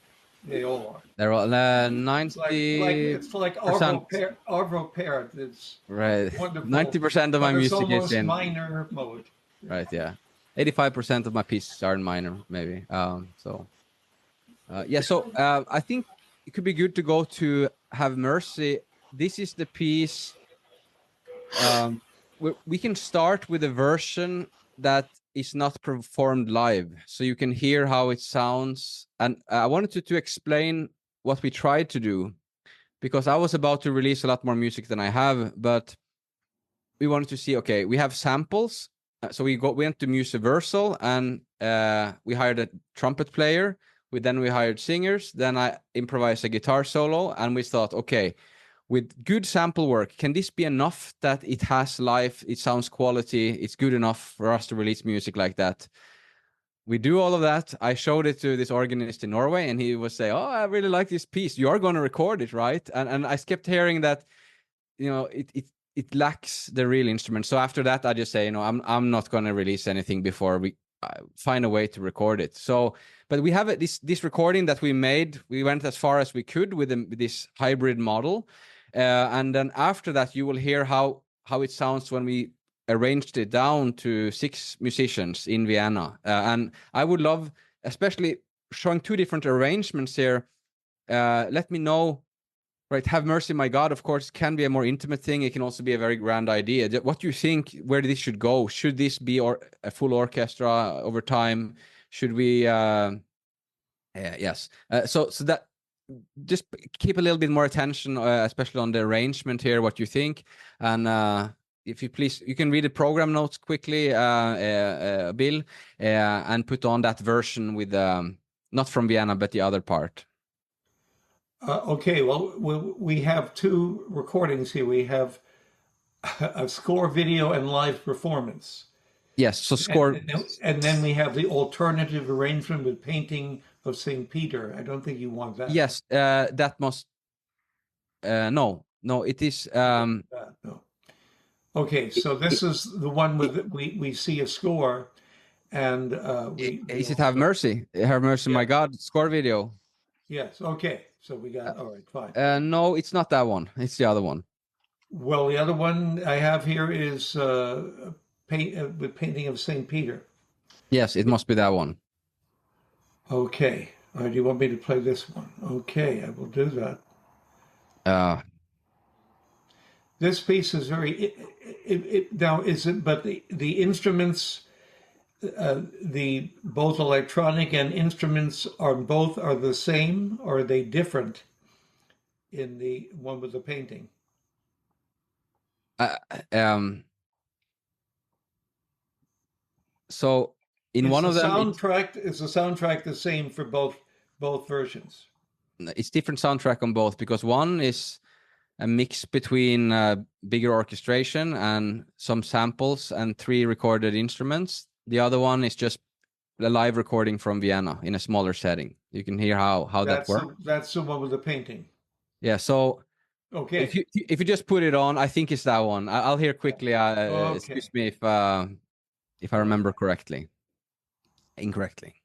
They all are. They're all 90%. It's like Arvo Pair. It's right. wonderful. 90% of my music is in minor mode. Right. Yeah. 85% of my pieces are in minor, maybe. So I think it could be good to go to Have Mercy. This is the piece. We can start with a version that is not performed live, so you can hear how it sounds. And I wanted to explain what we tried to do, because I was about to release a lot more music than I have, but we wanted to see, okay, we have samples. So we went to Musiversal, and we hired a trumpet player. Then we hired singers. Then I improvised a guitar solo, and we thought, okay, with good sample work, can this be enough that it has life, it sounds quality, it's good enough for us to release music like that? We do all of that. I showed it to this organist in Norway, and he was saying, oh, I really like this piece. You are going to record it, right? And I kept hearing that, you know, it lacks the real instrument. So after that, I just say, you know, I'm not going to release anything before we find a way to record it. So, but we have this recording that we made. We went as far as we could with this hybrid model. And then after that, you will hear how it sounds when we arranged it down to 6 musicians in Vienna. And I would love, especially showing 2 different arrangements here. Let me know, right? Have Mercy, My God, of course, can be a more intimate thing. It can also be a very grand idea. What do you think, where this should go? Should this be a full orchestra over time? Should we, yes. So that, just keep a little bit more attention, especially on the arrangement here, what you think. And if you please, you can read the program notes quickly, Bill, and put on that version with, not from Vienna, but the other part. Okay, well, we have 2 recordings here. We have a score video and live performance. Yes, so score. And then we have the alternative arrangement with painting of St. Peter. I don't think you want that. Yes, that must. No, it is. No. Okay, so this is the one with we see a score, and is it Have Mercy? Have Mercy, My God, score video. Yes. Okay. So we got all right. Fine. No, it's not that one. It's the other one. Well, the other one I have here is with painting of St. Peter. Yes, it must be that one. Okay. All right, do you want me to play this one? Okay, I will do that. This piece is very. Now is it? But the instruments, the both electronic and instruments are the same, or are they different? In the one with the painting. So in Is one the of them, soundtrack the same for both versions? it's different soundtrack on both, because one is a mix between bigger orchestration and some samples and 3 recorded instruments. The other one is just a live recording from Vienna in a smaller setting. You can hear how that works. That's the one with the painting. Yeah. So Okay. if you just put it on, I think it's that one. I'll hear quickly. Okay. Excuse me if I remember incorrectly.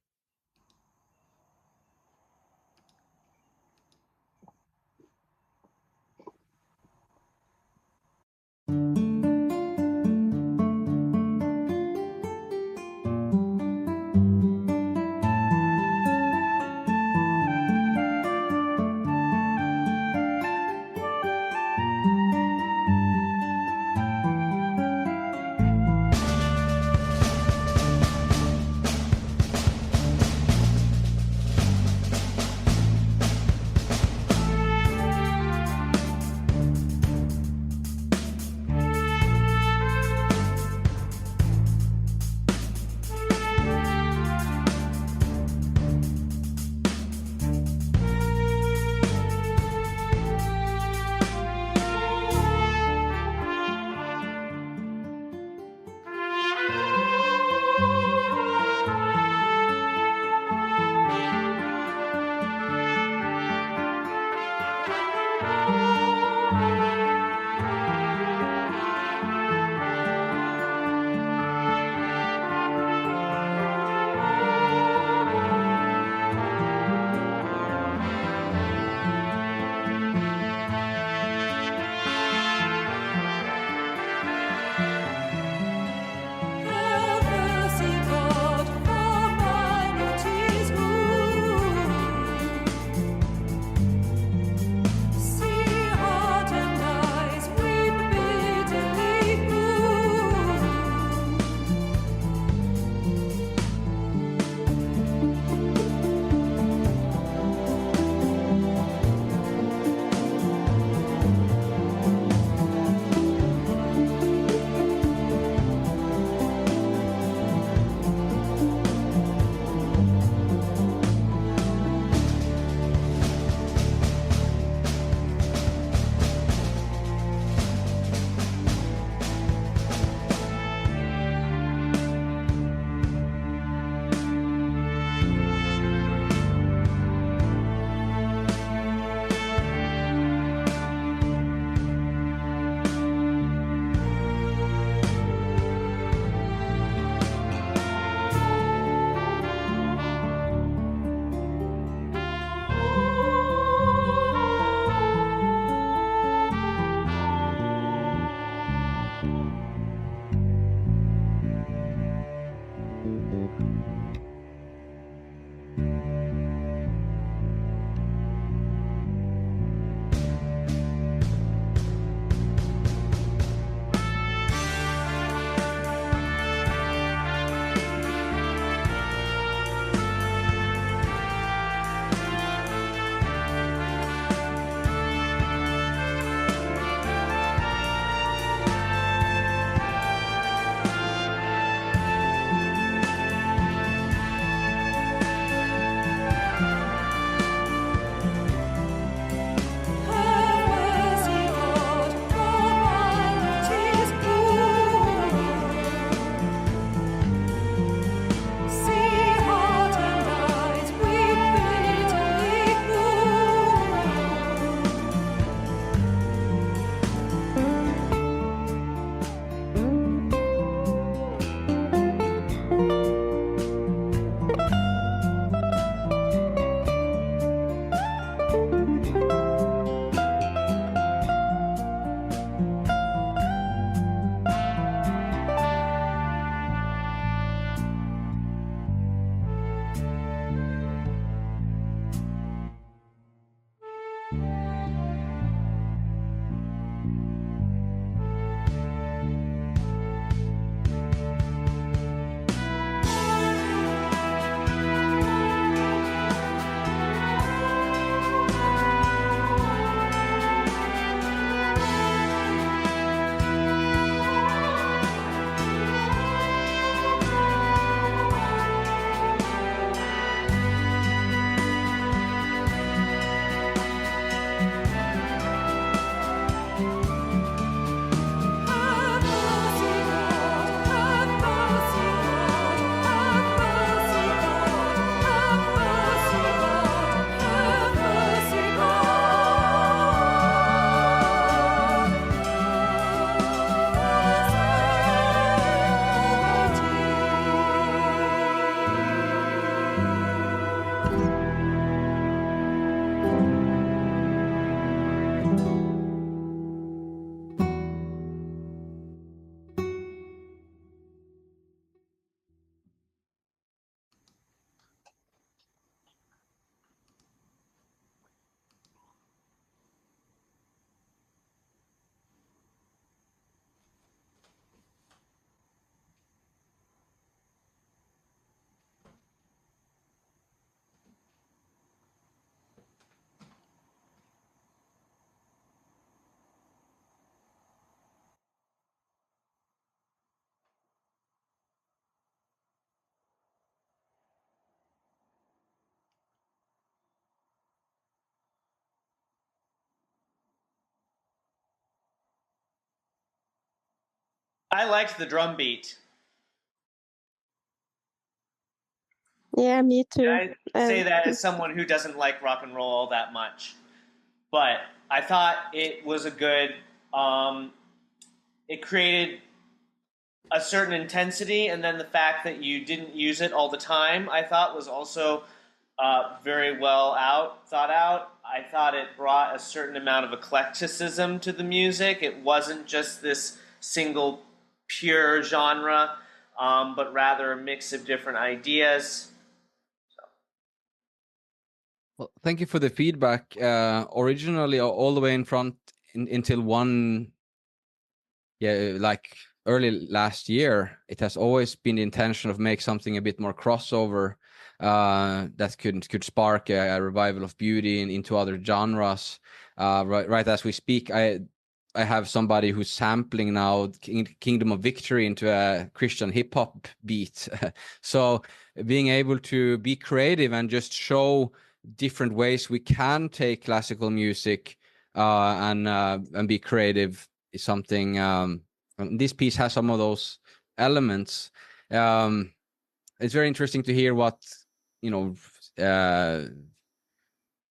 I liked the drum beat. Yeah, me too. I say that as someone who doesn't like rock and roll all that much, but I thought it was a good. It created a certain intensity, and then the fact that you didn't use it all the time, I thought was also very well thought out. I thought it brought a certain amount of eclecticism to the music. It wasn't just this single pure genre, but rather a mix of different ideas. Well, thank you for the feedback. Originally, all the way in front until like early last year, it has always been the intention of make something a bit more crossover, that could spark a revival of beauty into other genres. Right as we speak, I have somebody who's sampling now Kingdom of Victory into a Christian hip hop beat. So being able to be creative and just show different ways we can take classical music and be creative is something. This piece has some of those elements. It's very interesting to hear what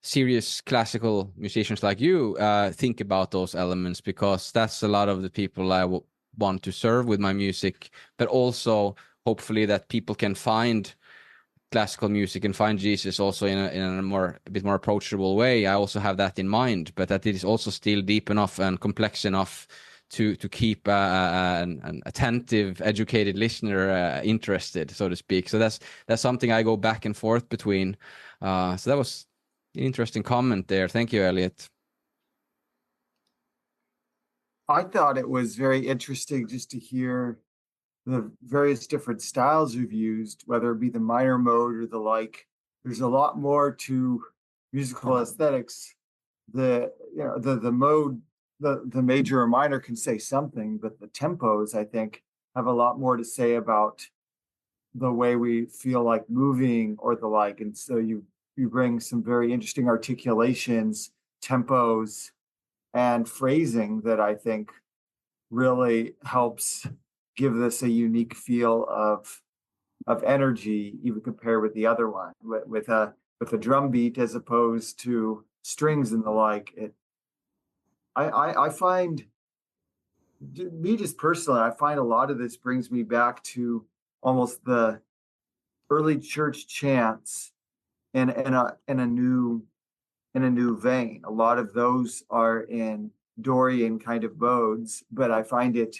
serious classical musicians like you think about those elements, because that's a lot of the people I want to serve with my music, but also hopefully that people can find classical music and find Jesus also in a bit more approachable way. I also have that in mind, but that it is also still deep enough and complex enough to keep an attentive, educated listener interested, so to speak. So that's something I go back and forth between. So that was an interesting comment there. Thank you, Elliot. I thought it was very interesting just to hear the various different styles you've used, whether it be the minor mode or the like. There's a lot more to musical aesthetics. The mode, the major or minor can say something, but the tempos, I think, have a lot more to say about the way we feel like moving or the like. And so you bring some very interesting articulations, tempos, and phrasing that I think really helps give this a unique feel of energy, even compared with the other one, with a drum beat as opposed to strings and the like. I find, me just personally, I find a lot of this brings me back to almost the early church chants in a new vein. A lot of those are in Dorian kind of modes, but I find it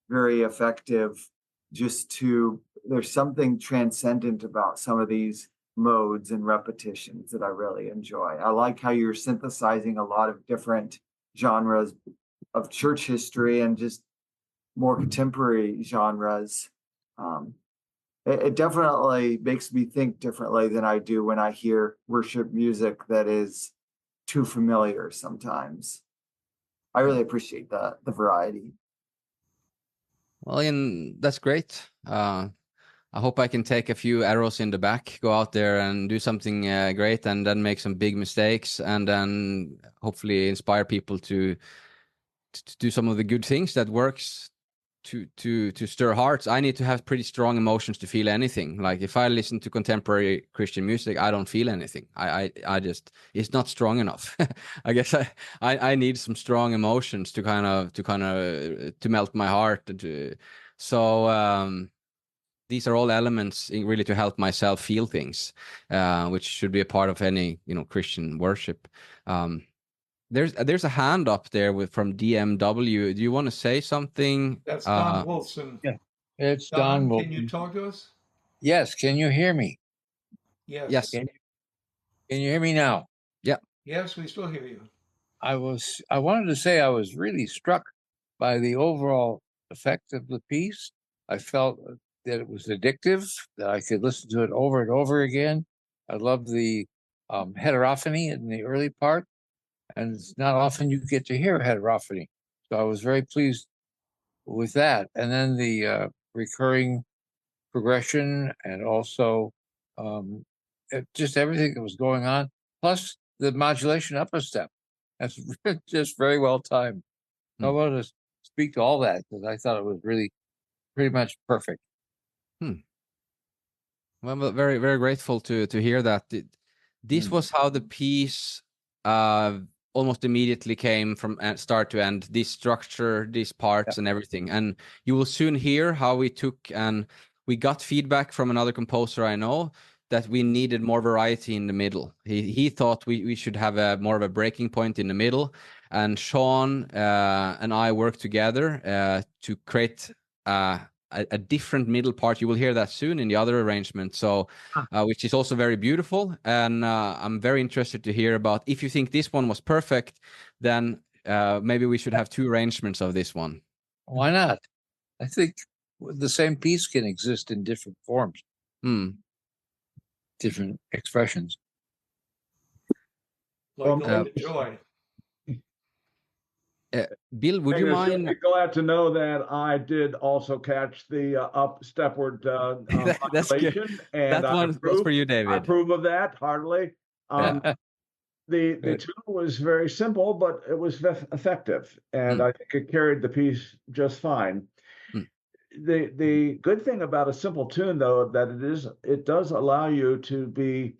very effective there's something transcendent about some of these modes and repetitions that I really enjoy. I like how you're synthesizing a lot of different genres of church history and just more contemporary genres. It definitely makes me think differently than I do when I hear worship music that is too familiar sometimes. I really appreciate the variety. Well, and that's great. I hope I can take a few arrows in the back, go out there and do something great, and then make some big mistakes, and then hopefully inspire people to do some of the good things that works to stir hearts. I need to have pretty strong emotions to feel anything. Like if I listen to contemporary Christian music, I don't feel anything. I just, it's not strong enough. I guess I need some strong emotions to kind of to melt my heart. These are all elements really to help myself feel things, which should be a part of any Christian worship. There's a hand up there from DMW. Do you want to say something? That's Don Wolfson. Yeah, it's Don Wolfson. Can you talk to us? Yes. Can you hear me? Yes. Can you hear me now? Yeah. Yes, we still hear you. I wanted to say I was really struck by the overall effect of the piece. I felt that it was addictive, that I could listen to it over and over again. I love the heterophony in the early part, and it's not often you get to hear heterophony. So I was very pleased with that. And then the recurring progression, and also just everything that was going on, plus the modulation up a step. That's just very well timed. So I wanted to speak to all that because I thought it was really pretty much perfect. Well, very, very grateful to hear that. This was how the piece almost immediately came from start to end. This structure, these parts, and everything. And you will soon hear how we took and we got feedback from another composer I know that we needed more variety in the middle. He thought we should have more of a breaking point in the middle. And Sean and I worked together to create a different middle part. You will hear that soon in the other arrangement. So, which is also very beautiful. And I'm very interested to hear about, if you think this one was perfect, then maybe we should have 2 arrangements of this one. Why not? I think the same piece can exist in different forms, different expressions. Like the joy. Bill, would you mind? Be glad to know that I did also catch the stepward That's good. and That one was for you, David. I approve of that heartily. The tune was very simple, but it was effective, and I think it carried the piece just fine. The good thing about a simple tune, though, that it does allow you to be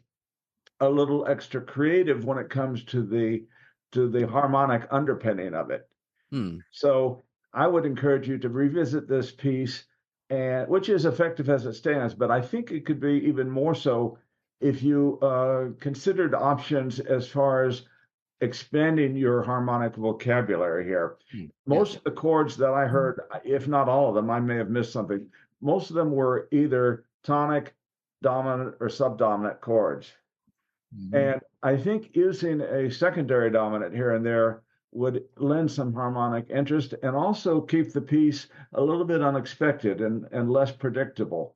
a little extra creative when it comes to the harmonic underpinning of it. So I would encourage you to revisit this piece, which is effective as it stands, but I think it could be even more so if you considered options as far as expanding your harmonic vocabulary here. Most of the chords that I heard, if not all of them, I may have missed something, most of them were either tonic, dominant, or subdominant chords. And I think using a secondary dominant here and there would lend some harmonic interest and also keep the piece a little bit unexpected and less predictable.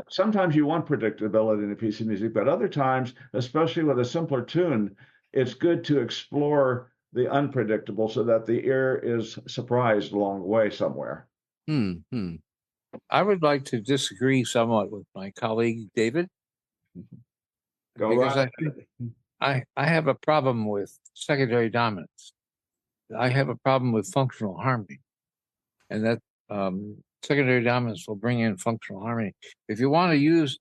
Sometimes you want predictability in a piece of music, but other times, especially with a simpler tune, it's good to explore the unpredictable so that the ear is surprised along the way somewhere. I would like to disagree somewhat with my colleague, David. Because I have a problem with secondary dominance. I have a problem with functional harmony, and that secondary dominance will bring in functional harmony. If you want to use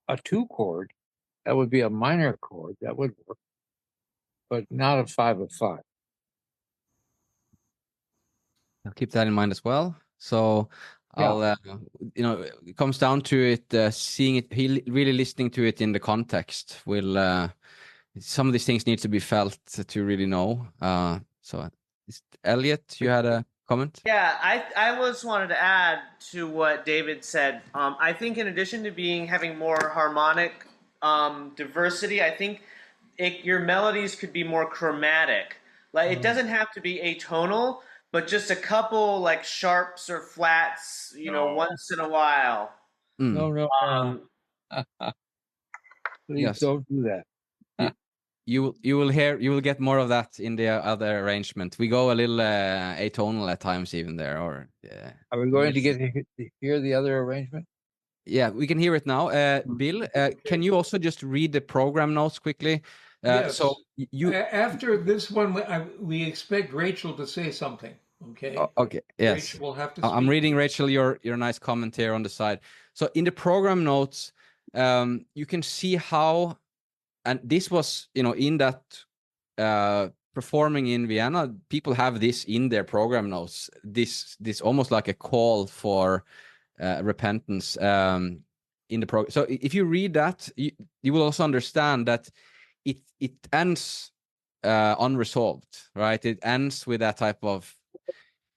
a 2 chord, that would be a minor chord, that would work, but not a 5 of 5. I'll keep that in mind as well. So I'll, it comes down to it, seeing it, really listening to it in the context. Some of these things need to be felt to really know. So, Elliot, you had a comment? Yeah, I just wanted to add to what David said. I think in addition to having more harmonic diversity, I think your melodies could be more chromatic. Like it doesn't have to be atonal, but just a couple like sharps or flats, once in a while. No. Please don't do that. You will get more of that in the other arrangement. We go a little atonal at times, even there. Or are we going to get to hear the other arrangement? Yeah, we can hear it now. Bill, can you also just read the program notes quickly? Yes. So after this one, we expect Rachel to say something. Okay. Okay. Yes. Rachel will have to speak. I'm reading, Rachel, your nice comment here on the side. So in the program notes, you can see how. And this was, in that performing in Vienna, people have this in their program notes. This almost like a call for repentance in the program. So if you read that, you will also understand that it ends unresolved, right? It ends with that type of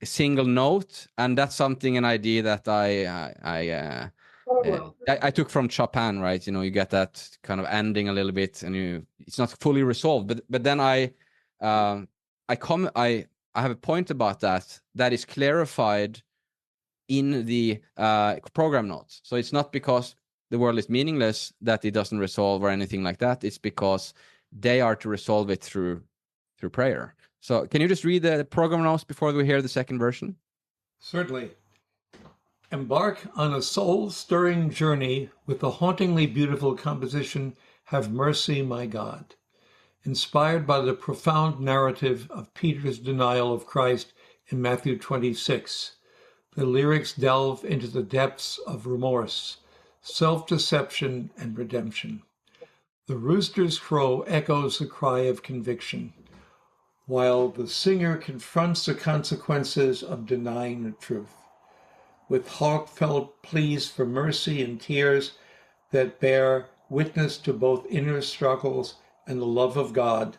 single note, and that's an idea that I took from Chopin, right? You get that kind of ending a little bit, and it's not fully resolved. But then I have a point about that is clarified in the program notes. So it's not because the world is meaningless that it doesn't resolve or anything like that. It's because they are to resolve it through prayer. So can you just read the program notes before we hear the second version? Certainly. Embark on a soul-stirring journey with the hauntingly beautiful composition, Have Mercy, My God, inspired by the profound narrative of Peter's denial of Christ in Matthew 26. The lyrics delve into the depths of remorse, self-deception, and redemption. The rooster's crow echoes the cry of conviction, while the singer confronts the consequences of denying the truth. With heartfelt pleas for mercy and tears that bear witness to both inner struggles and the love of God,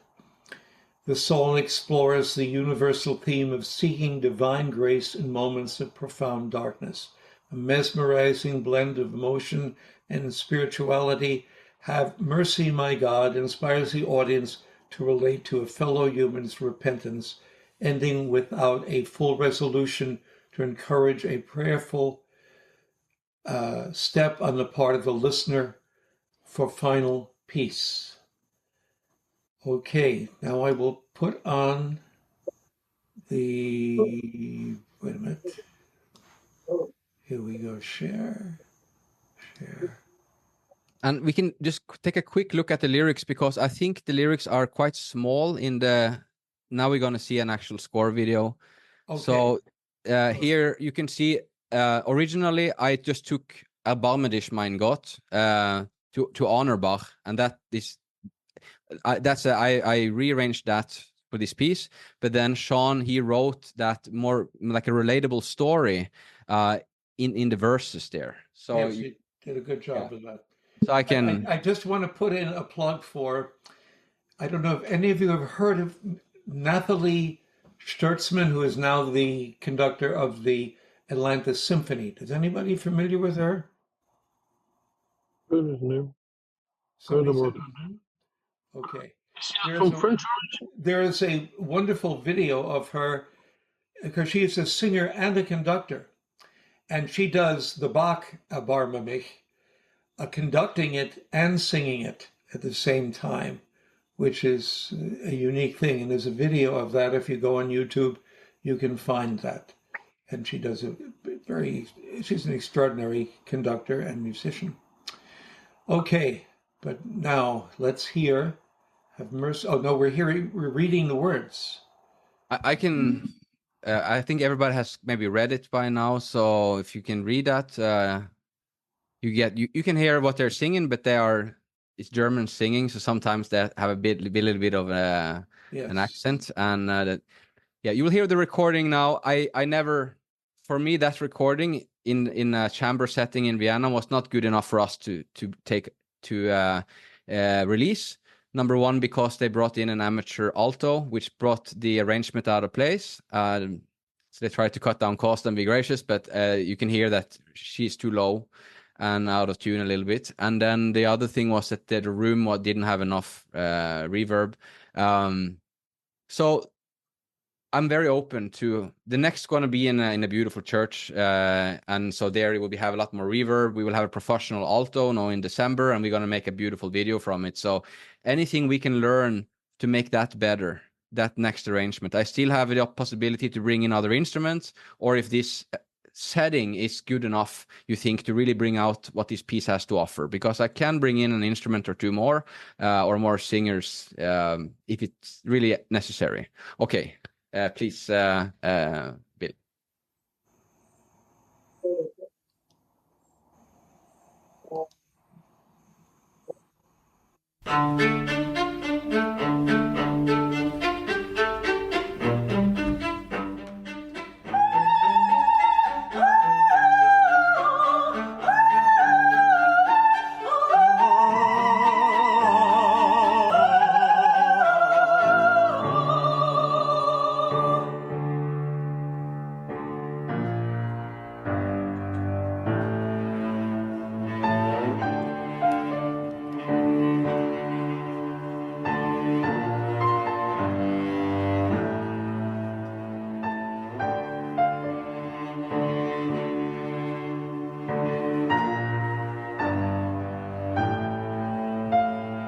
the song explores the universal theme of seeking divine grace in moments of profound darkness. A mesmerizing blend of emotion and spirituality. Have mercy, my God, inspires the audience to relate to a fellow human's repentance, ending without a full resolution to encourage a prayerful step on the part of the listener for final peace. Okay, now I will put on the, wait a minute. Here we go, share. And we can just take a quick look at the lyrics, because I think the lyrics are quite small in the, now we're going to see an actual score video. Okay. So here you can see, originally I just took Erbarme dich, mein Gott, to honor Bach, and that is, I rearranged that for this piece, but then Sean, he wrote that more like a relatable story in the verses there. So Yes, you did a good job of that. So I can. I just want to put in a plug for, I don't know if any of you have heard of Nathalie Sturzman, who is now the conductor of the Atlanta Symphony. Is anybody familiar with her? Heard his name. Somebody Heard about said, okay. Is she from French origin? There is a wonderful video of her, because she is a singer and a conductor, and she does the Bach Erbarme mich, conducting it and singing it at the same time, which is a unique thing. And there's a video of that. If you go on YouTube, you can find that. And she does she's an extraordinary conductor and musician. Okay, but now let's hear, have mercy. Oh no, we're reading the words. I can, I think everybody has maybe read it by now. So if you can read that, you can hear what they're singing, but it's German singing, so sometimes they have a little bit of an accent, and you will hear the recording now. I never, for me, that recording in a chamber setting in Vienna was not good enough for us to release. Number one, because they brought in an amateur alto, which brought the arrangement out of place. So they tried to cut down cost and be gracious, but you can hear that she's too low and out of tune a little bit. And then the other thing was that the room didn't have enough reverb. So I'm very open to the next going to be in a beautiful church. And so there we will have a lot more reverb. We will have a professional alto now in December, and we're going to make a beautiful video from it. So anything we can learn to make that better, that next arrangement. I still have the possibility to bring in other instruments, or if this setting is good enough, you think, to really bring out what this piece has to offer, because I can bring in an instrument or two more, or more singers, if it's really necessary. Okay, please, Bill.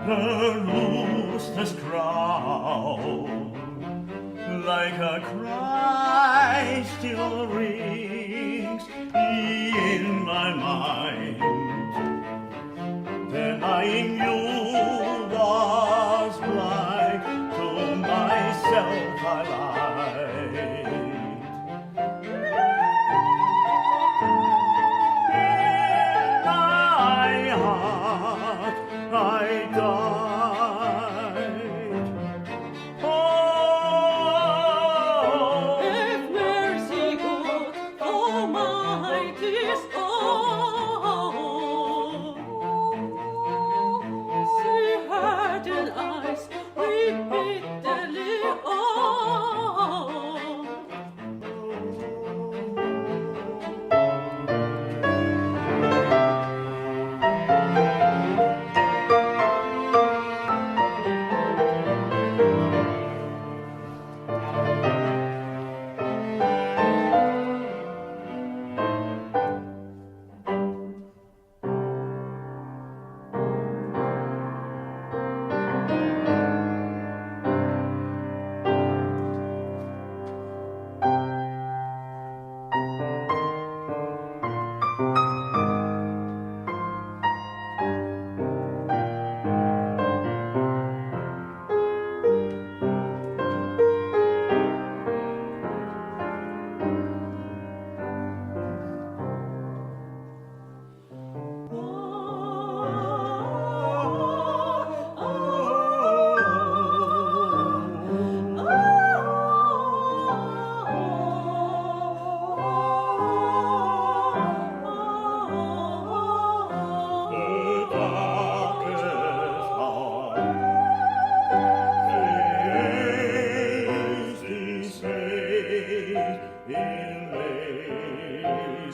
The rooster's crow, like a cry, still rings in my mind. Denying you was blind, to myself I lied.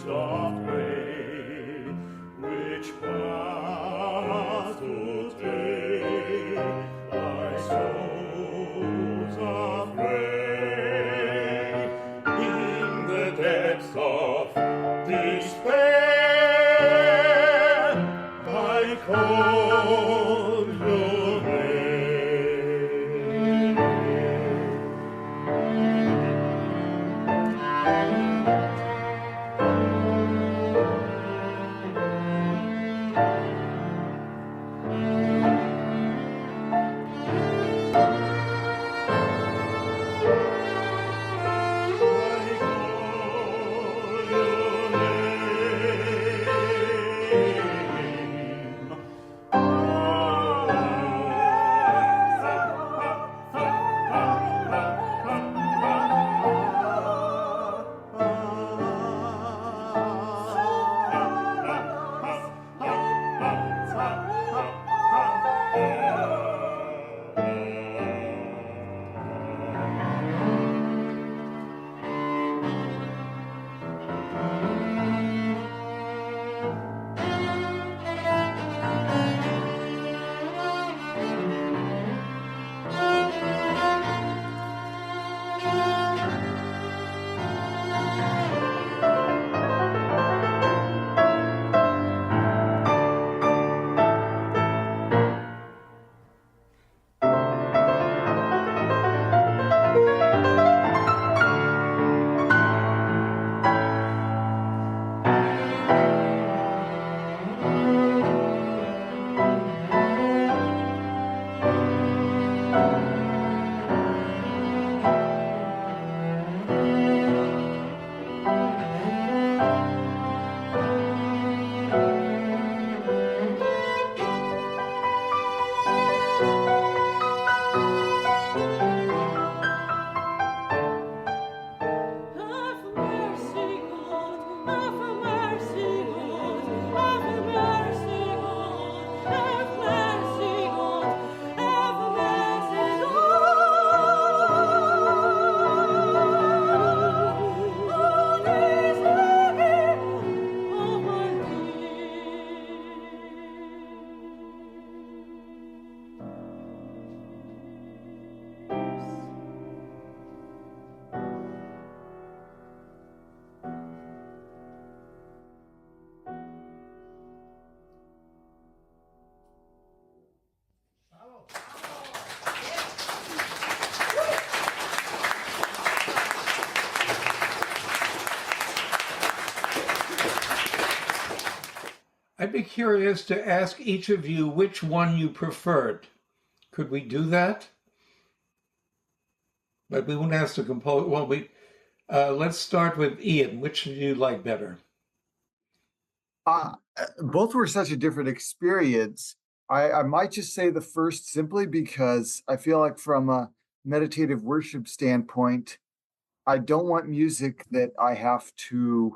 days of gray, which path to take, my soul's afraid, in the depths of despair, I call your name. I'd be curious to ask each of you which one you preferred. Could we do that? But we wouldn't ask the composer. Well, let's start with Ian. Which do you like better? Both were such a different experience. I might just say the first simply because I feel like from a meditative worship standpoint, I don't want music that I have to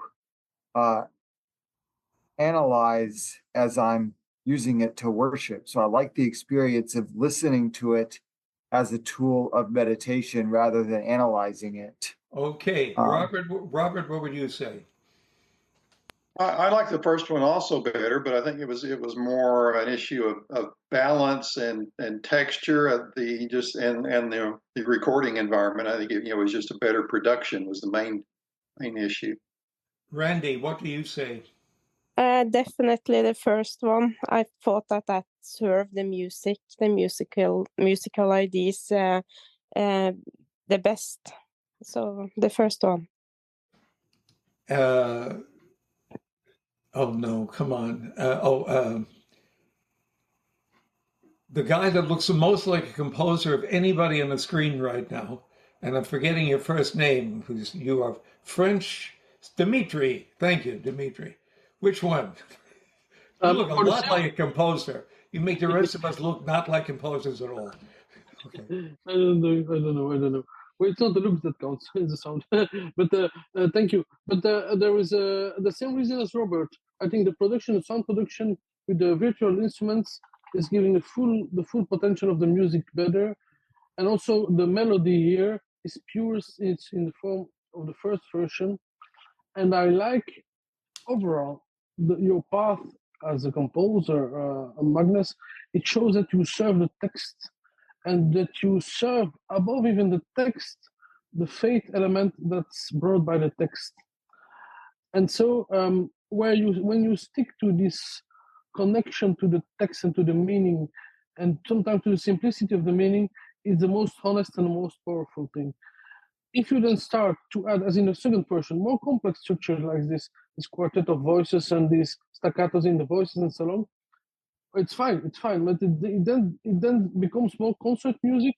analyze as I'm using it to worship. So I like the experience of listening to it as a tool of meditation rather than analyzing it. Okay, Robert, what would you say? I like the first one also better, but I think it was more an issue of balance and texture of the recording environment. I think it was just a better production was the main issue. Randy, what do you say? Definitely the first one. I thought that served the musical ideas the best. So the first one. Oh no, come on. The guy that looks the most like a composer of anybody on the screen right now, and I'm forgetting your first name, you are French, Dimitri. Thank you, Dimitri. Which one? You look a lot like a composer. You make the rest of us look not like composers at all. Okay. I don't know. Well, it's not the looks that counts, it's the sound. But thank you. But there is the same reason as Robert. I think the sound production with the virtual instruments is giving the full potential of the music better. And also the melody here is pure. It's in the form of the first version. And I like overall, your path as a composer, Magnus, it shows that you serve the text and that you serve above even the text, the faith element that's brought by the text. And so, when you stick to this connection to the text and to the meaning, and sometimes to the simplicity of the meaning, is the most honest and the most powerful thing. If you then start to add, as in the second person, more complex structures like this quartet of voices and these staccatos in the voices and so on, it's fine, but it then becomes more concert music,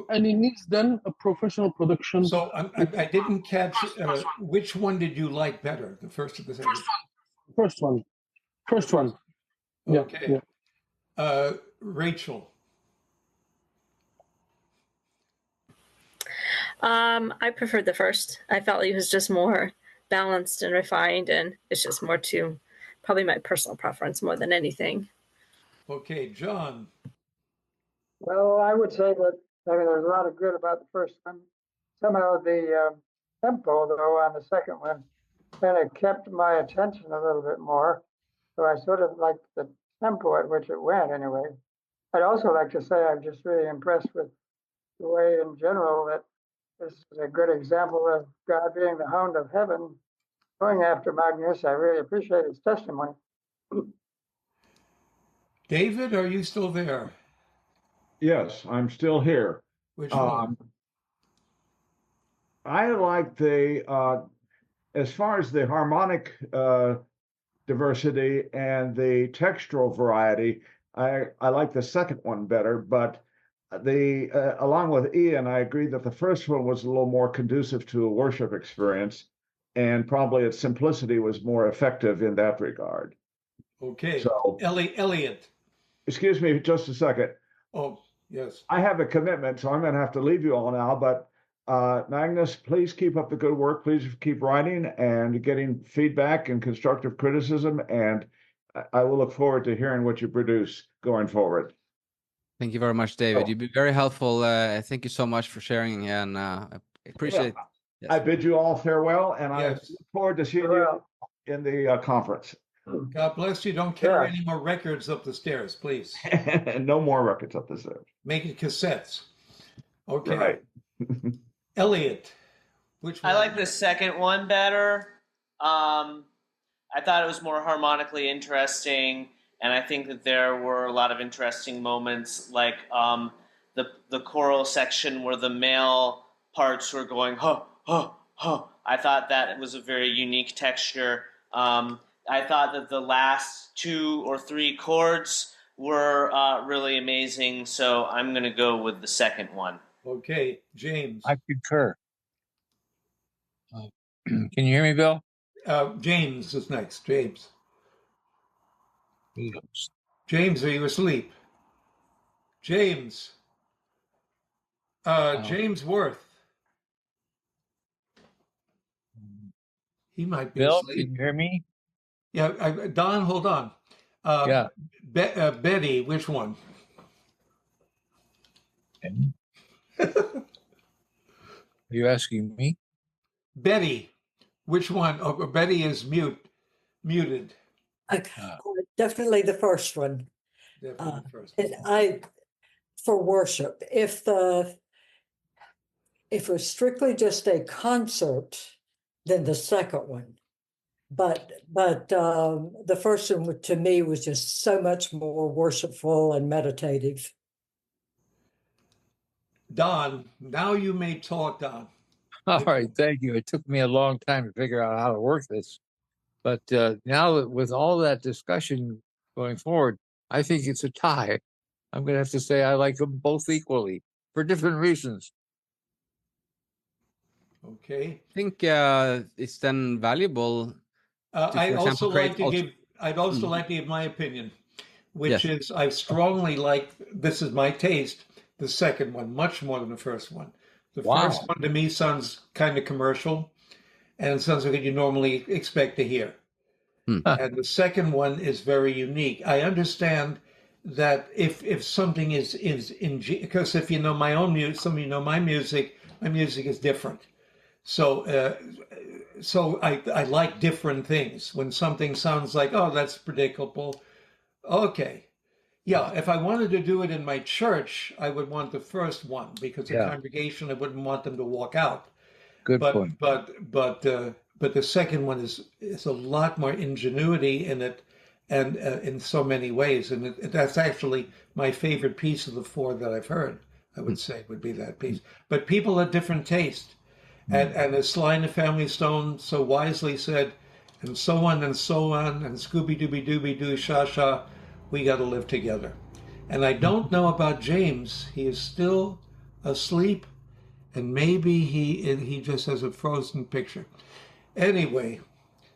and it needs then a professional production. So I didn't catch which one did you like better, the first or the second? First one. Okay. Yeah. Rachel. I preferred the first. I felt he was just more balanced and refined, and it's just more to probably my personal preference more than anything. Okay, John. Well, I would say that, there's a lot of good about the first one. Somehow the tempo, though, on the second one kind of kept my attention a little bit more. So I sort of liked the tempo at which it went anyway. I'd also like to say I'm just really impressed with the way in general that this is a good example of God being the hound of heaven, going after Magnus. I really appreciate his testimony. David, are you still there? Yes, I'm still here. Which one? I like as far as the harmonic diversity and the textural variety, I like the second one better, but along with Ian, I agree that the first one was a little more conducive to a worship experience, and probably its simplicity was more effective in that regard. Okay. So, Elliot. Excuse me just a second. Oh, yes. I have a commitment, so I'm going to have to leave you all now, but Magnus, please keep up the good work. Please keep writing and getting feedback and constructive criticism, and I will look forward to hearing what you produce going forward. Thank you very much, David. You've been very helpful. Thank you so much for sharing, and I appreciate it. Yes. I bid you all farewell, and I look forward to seeing you in the conference. God bless you. Don't carry any more records up the stairs, please. No more records up the stairs. Make it cassettes. Okay. Right. Elliot, which one? I like the second one better. I thought it was more harmonically interesting, and I think that there were a lot of interesting moments, like the choral section where the male parts were going huh, huh, huh. I thought that it was a very unique texture. I thought that the last 2 or 3 chords were really amazing, so I'm going to go with the second one. Okay, James. I concur. Can you hear me, Bill? James is next. James. Yes. James, are you asleep? James. James Worth. He might be Bill, asleep. can you hear me? Yeah, Don, hold on. Yeah. Betty, which one? Are you asking me? Betty, which one? Oh, Betty is muted. Definitely the first one. Definitely the first one. For worship, if it was strictly just a concert, then the second one. But the first one to me was just so much more worshipful and meditative. Don, now you may talk, Don. All right, thank you. It took me a long time to figure out how to work this. But now that with all that discussion going forward, I think it's a tie. I'm going to have to say I like them both equally for different reasons. Okay. I think it's then valuable. I'd also like to give my opinion, which is I strongly like, this is my taste, the second one much more than the first one. The first one to me sounds kind of commercial and sounds like what you normally expect to hear. And the second one is very unique. I understand that if something is because if you know my own music, some of you know my music is different. So so I like different things. When something sounds like, oh, that's predictable. Okay. Yeah, if I wanted to do it in my church, I would want the first one because the Yeah, congregation, I wouldn't want them to walk out. good But point. but the second one is a lot more ingenuity in it, and in so many ways, and that's actually my favorite piece of the four that I've heard. I would say would be that piece. But people have different taste, and as Sly and the Family Stone so wisely said, and so on and so on, and Scooby Dooby Dooby Doo Sha Sha, we got to live together. And I don't know about James. He is still asleep, and maybe he just has a frozen picture. Anyway,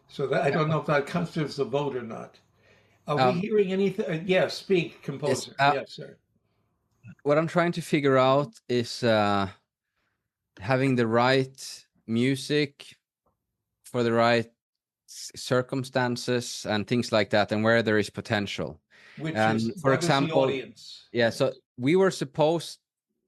so that I don't know if that constitutes a vote or not. Are we Um, hearing anything? Yes, speak, yes, composer. Yes, sir. what I'm trying to figure out is having the right music for the right circumstances and things like that, and where there is potential. Which And is for what is the example, audience? yeah, so we were supposed,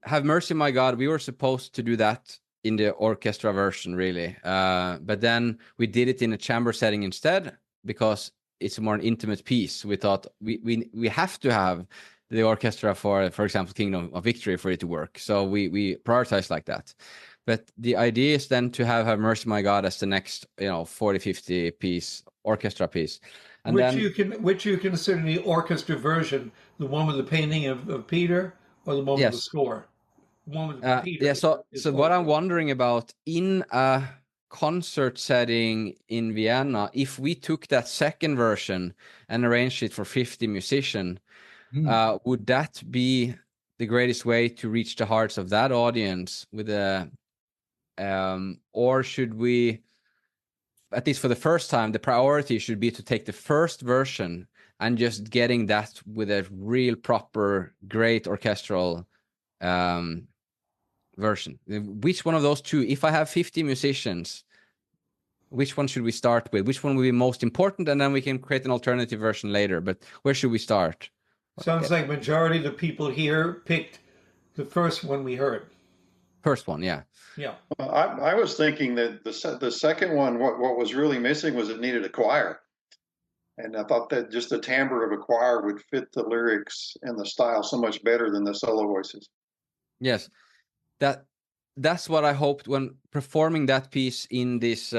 Have Mercy My God, we were supposed to do that in the orchestra version, really. But then we did it in a chamber setting instead because it's a more intimate piece. We thought we have to have the orchestra for example, Kingdom of Victory for it to work. So we prioritize like that. But the idea is then to have Mercy My God as the next, 40, 50 piece orchestra piece. And Which then which you consider the orchestra version, the one with the painting of Peter, or the one with the yes. score? The one with Peter Yeah, so is what I'm called. wondering about in a concert setting in Vienna, if we took that second version and arranged it for 50 musicians, would that be the greatest way to reach the hearts of that audience with a or should we, at least for the first time, the priority should be to take the first version and just getting that with a real proper great orchestral version? Which one of those two, if I have 50 musicians, which one should we start with? Which one will be most important? And then we can create an alternative version later. But where should we start? Sounds like majority of the people here picked the first one we heard. First one, yeah. Yeah. I was thinking that the second one, what was really missing was it needed a choir. And I thought that just the timbre of a choir would fit the lyrics and the style so much better than the solo voices. Yes, that's what I hoped when performing that piece in this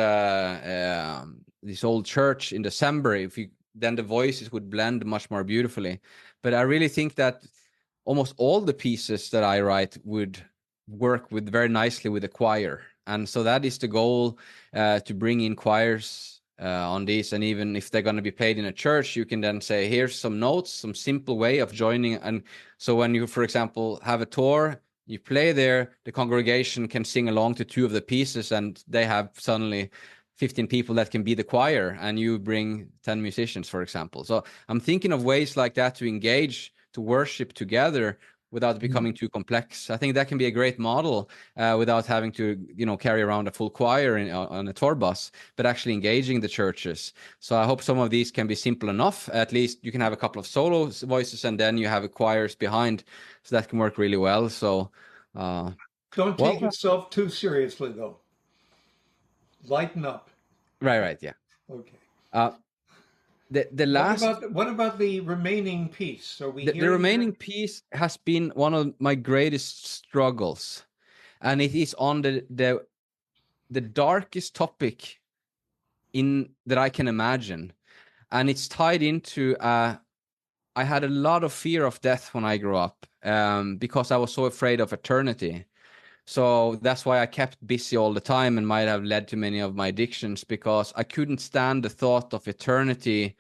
old church in December. Then the voices would blend much more beautifully. But I really think that almost all the pieces that I write would work with very nicely with a choir, and so that is the goal, to bring in choirs on these. And even if they're going to be played in a church, you can then say, here's some notes, some simple way of joining. And so when you, for example, have a tour, you play there, the congregation can sing along to two of the pieces, and they have suddenly 15 people that can be the choir, and you bring 10 musicians, for example. So I'm thinking of ways like that to engage, to worship together without becoming too complex. I think that can be a great model, without having to, carry around a full choir on a tour bus, but actually engaging the churches. So I hope some of these can be simple enough. At least you can have a couple of solo voices, and then you have a choirs behind, so that can work really well. So don't take yourself too seriously, though. Lighten up. Right, yeah. Okay. The last. What about the remaining piece? Are we the remaining piece has been one of my greatest struggles, and it is on the darkest topic that I can imagine, and it's tied into I had a lot of fear of death when I grew up, because I was so afraid of eternity. So that's why I kept busy all the time, and might have led to many of my addictions, because I couldn't stand the thought of eternity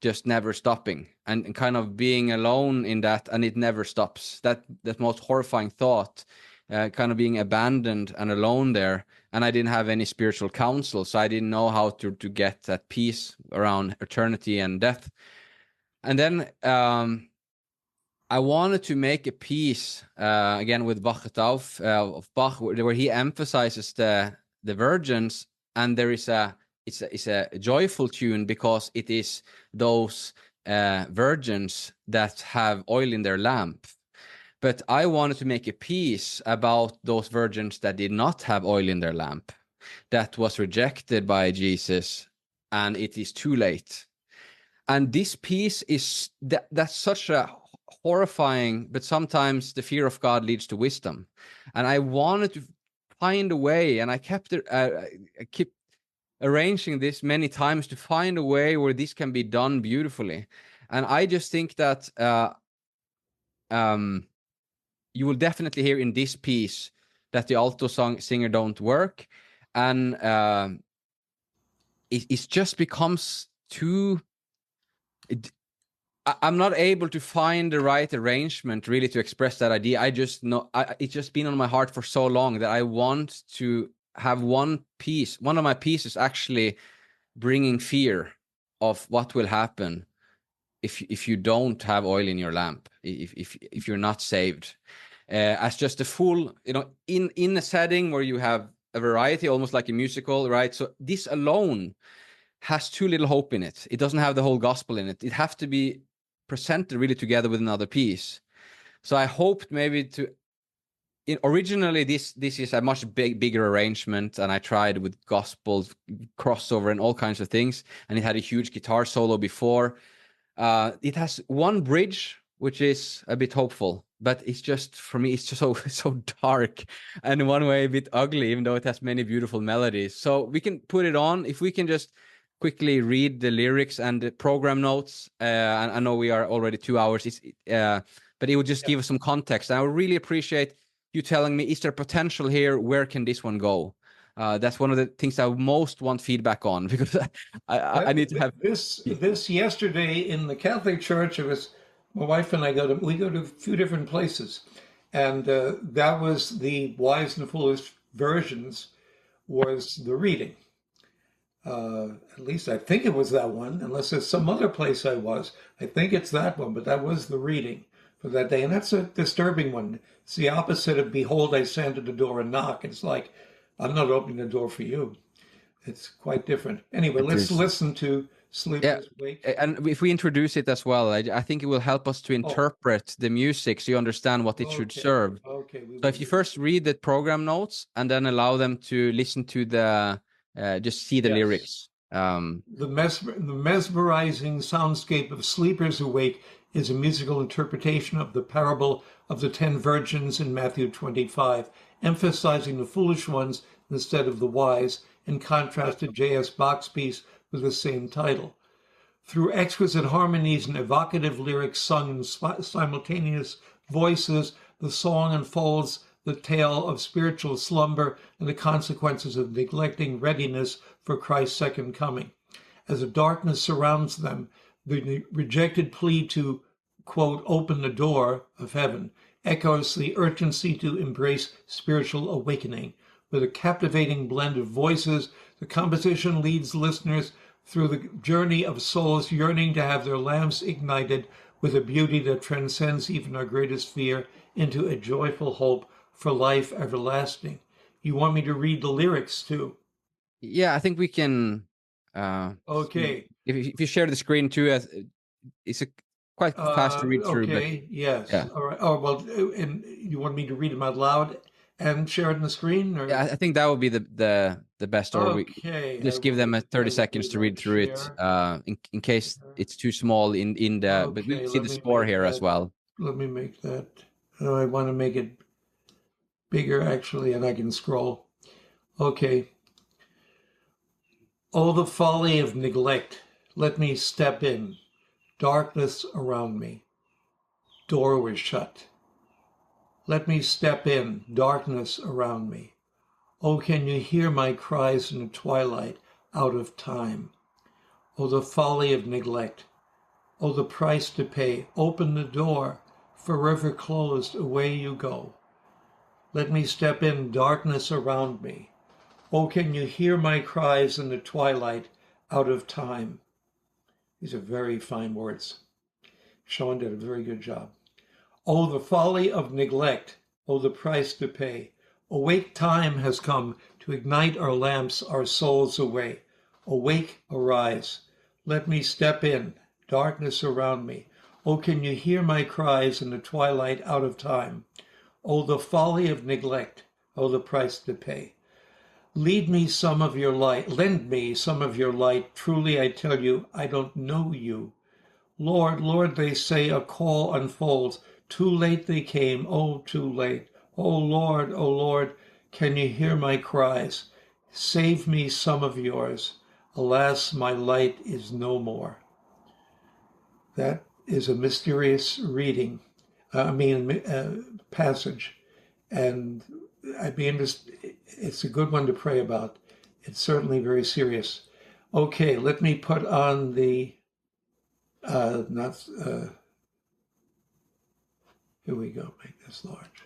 just never stopping, and kind of being alone in that, and it never stops. That most horrifying thought, kind of being abandoned and alone there. And I didn't have any spiritual counsel, so I didn't know how to get that peace around eternity and death. And then I wanted to make a piece again with Wachtauf of Bach, where he emphasizes the virgins, and there is it's a joyful tune because it is those virgins that have oil in their lamp. But I wanted to make a piece about those virgins that did not have oil in their lamp. that was rejected by Jesus, and it is too late. And this piece is that's such a horrifying, but sometimes the fear of God leads to wisdom. And I wanted to find a way, and I kept arranging this many times to find a way where this can be done beautifully. And I just think that you will definitely hear in this piece that the alto singer don't work, and it just becomes too. I'm not able to find the right arrangement really to express that idea. I just know it's just been on my heart for so long that I want to have one of my pieces actually bringing fear of what will happen if you don't have oil in your lamp, if you're not saved, as just a full, in a setting where you have a variety, almost like a musical, right? So this alone has too little hope in it. It doesn't have the whole gospel in it. It has to be presented really together with another piece. So I hoped maybe originally this is a much bigger arrangement, and I tried with gospel crossover and all kinds of things, and it had a huge guitar solo before. It has one bridge which is a bit hopeful, but it's just, for me, it's just so dark, and in one way a bit ugly, even though it has many beautiful melodies. So we can put it on. If we can just quickly read the lyrics and the program notes, and I know we are already 2 hours, but it would just give us some context. And I would really appreciate you telling me, is there potential here? Where can this one go? That's one of the things I most want feedback on, because I need to have this yesterday in the Catholic Church. It was my wife and I we go to a few different places, and that was the Wise and Foolish versions was the reading. At least I think it was that one, unless there's some other place I was. I think it's that one, but that was the reading for that day. And that's a disturbing one. It's the opposite of "Behold, I stand at the door and knock." It's like, I'm not opening the door for you. It's quite different. Anyway, let's listen to Sleepers Wake. And if we introduce it as well, I think it will help us to interpret the music so you understand what it should serve. Okay. So if you first read the program notes and then allow them to listen to just see the lyrics. The mesmerizing soundscape of Sleepers Awake is a musical interpretation of the parable of the 10 virgins in Matthew 25, emphasizing the foolish ones instead of the wise, in contrast to J.S. Bach's piece with the same title. Through exquisite harmonies and evocative lyrics sung in simultaneous voices, the song unfolds the tale of spiritual slumber and the consequences of neglecting readiness for Christ's second coming. As the darkness surrounds them, the rejected plea to, quote, open the door of heaven echoes the urgency to embrace spiritual awakening. With a captivating blend of voices, the composition leads listeners through the journey of souls yearning to have their lamps ignited with a beauty that transcends even our greatest fear into a joyful hope for life everlasting. You want me to read the lyrics too? Yeah, I think we can. Okay. If you share the screen too, it's a quite fast to read through. Okay. But, yes. Yeah. All right. Oh well, and you want me to read them out loud and share it on the screen? Or? Yeah, I think that would be the best. Or okay. we just give them 30 seconds to read through it, in case it's too small in the. Okay, but we see the score here as well. Let me make that. Oh, I want to make it bigger actually, and I can scroll. Okay. Oh, the folly of neglect. Let me step in. Darkness around me. Door was shut. Let me step in. Darkness around me. Oh, can you hear my cries in the twilight, out of time? Oh, the folly of neglect. Oh, the price to pay. Open the door. Forever closed, away you go. Let me step in. Darkness around me. Oh, can you hear my cries in the twilight, out of time? These are very fine words. Sean did a very good job. Oh, the folly of neglect. Oh, the price to pay. Awake time has come to ignite our lamps, our souls away. Awake, arise. Let me step in. Darkness around me. Oh, can you hear my cries in the twilight, out of time? Oh, the folly of neglect. Oh, the price to pay. Lead me some of your light, lend me some of your light. Truly I tell you, I don't know you. Lord, Lord, they say, a call unfolds. Too late they came, oh, too late. Oh Lord, can you hear my cries? Save me some of yours. Alas, my light is no more. That is a mysterious reading, passage. And it's a good one to pray about. It's certainly very serious. Okay, let me put on the, here we go, make this large.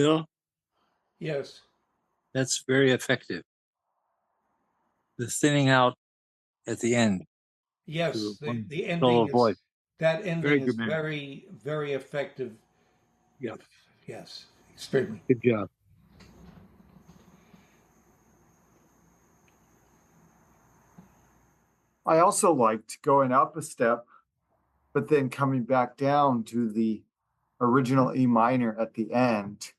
Bill, Yes. that's very effective. The thinning out at the end. Yes. One The solo ending voice. that Very ending is dramatic. very, very effective. Yeah. Yes. Extremely. Good job. I also liked going up a step, but then coming back down to the original E minor at the end.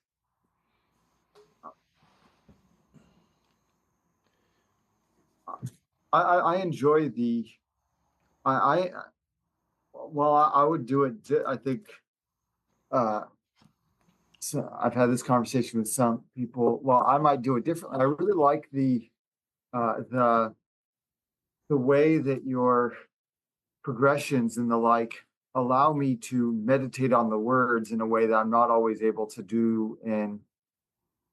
I enjoy the I well I would do it. I think so I've had this conversation with some people. Well, I might do it differently. I really like the way that your progressions and the like allow me to meditate on the words in a way that I'm not always able to do in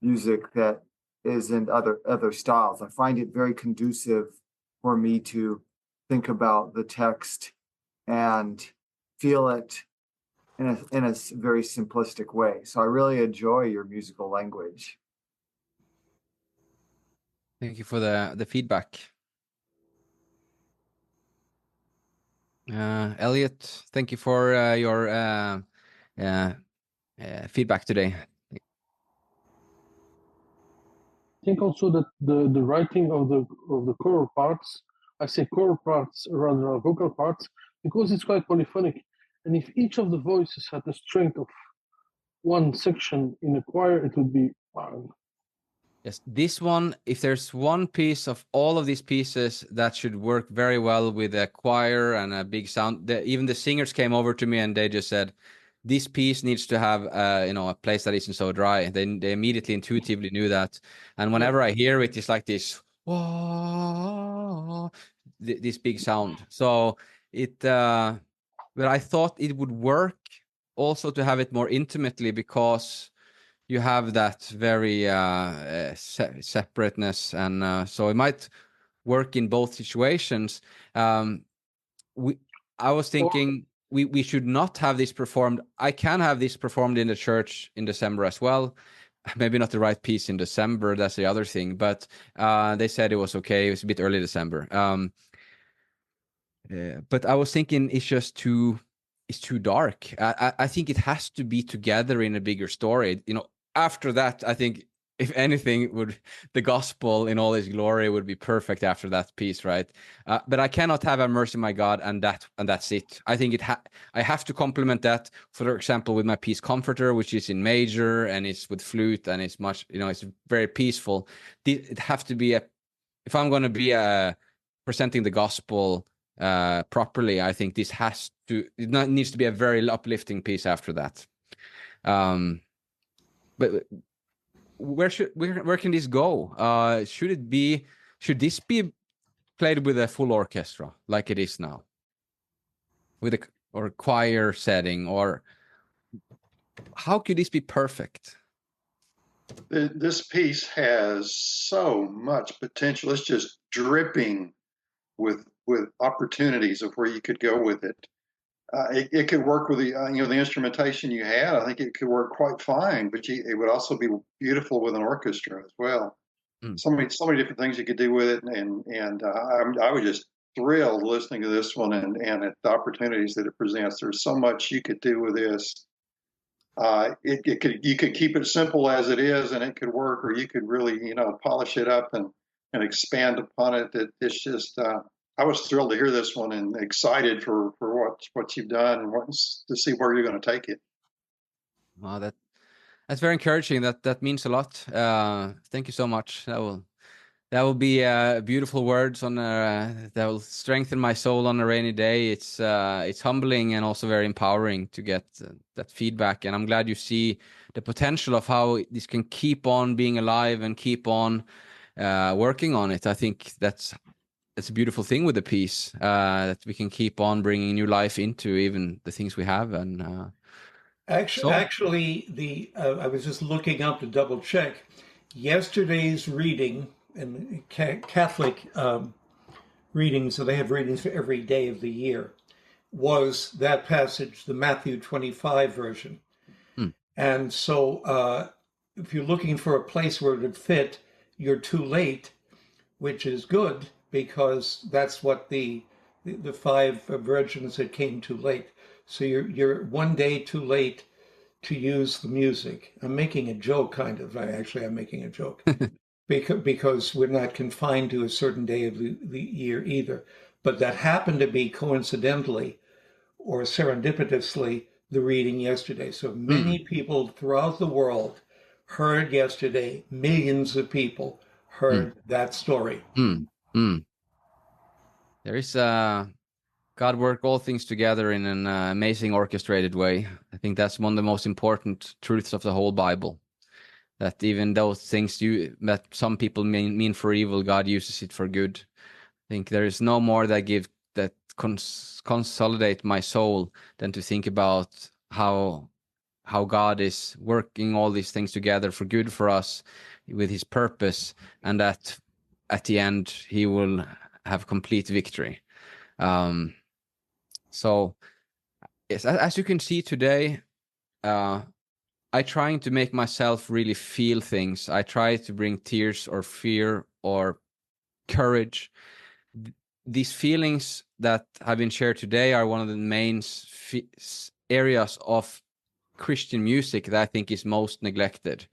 music that is in other styles. I find it very conducive for me to think about the text and feel it in a very simplistic way. So I really enjoy your musical language. Thank you for the feedback. Elliot, thank you for your feedback today. I think also that the writing of the choral parts, I say choral parts rather than vocal parts, because it's quite polyphonic. And if each of the voices had the strength of one section in a choir, it would be wow. Yes, this one, if there's one piece of all of these pieces that should work very well with a choir and a big sound, even the singers came over to me and they just said, this piece needs to have a place that isn't so dry. They immediately intuitively knew that. And whenever I hear it, it's like this, whoa, this big sound. So but I thought it would work also to have it more intimately, because you have that very separateness, and so it might work in both situations. I was thinking we should not have this performed. I can have this performed in the church in December as well. Maybe not the right piece in December, that's the other thing, but they said it was okay. It was a bit early December. But I was thinking it's too dark. I think it has to be together in a bigger story. After that, I think if anything, the gospel in all its glory would be perfect after that piece, right? But I cannot have "A Mercy, My God" and that's it. I think I have to complement that. For example, with my piece "Comforter," which is in major and it's with flute and it's much, it's very peaceful. It have to be if I'm going to be presenting the gospel properly, I think this needs to be a very uplifting piece after that. But where can this go? Should this be played with a full orchestra like it is now, with a choir setting, or how could this be perfect? This piece has so much potential. It's just dripping with opportunities of where you could go with it. It could work with the instrumentation you had. I think it could work quite fine, but it would also be beautiful with an orchestra as well. So many different things you could do with it, and I was just thrilled listening to this one and at the opportunities that it presents. There's so much you could do with this. You could keep it simple as it is, and it could work, or you could really polish it up and expand upon it. It's just I was thrilled to hear this one and excited for what you've done and to see where you're going to take it. Wow, that's very encouraging. That means a lot. Thank you so much. That will be beautiful words that will strengthen my soul on a rainy day. It's humbling and also very empowering to get that feedback. And I'm glad you see the potential of how this can keep on being alive and keep on working on it. I think that's a beautiful thing with the piece, that we can keep on bringing new life into even the things we have. And actually, I was just looking up to double check. Yesterday's reading and Catholic readings, so they have readings for every day of the year, was that passage, the Matthew 25 version. And so if you're looking for a place where it would fit, you're too late, which is good because that's what the five virgins that came too late. So you're one day too late to use the music. I'm making a joke, kind of. I'm making a joke because we're not confined to a certain day of the year either. But that happened to be coincidentally or serendipitously the reading yesterday. So many people throughout the world heard yesterday, millions of people heard that story. There is God work all things together in an amazing orchestrated way. I think that's one of the most important truths of the whole Bible. That even those things that some people mean for evil, God uses it for good. I think there is no more that consolidate my soul than to think about how God is working all these things together for good for us with his purpose, and that at the end he will have complete victory. So yes, as you can see today, I trying to make myself really feel things. I try to bring tears or fear or courage. These feelings that have been shared today are one of the main areas of Christian music that I think is most neglected.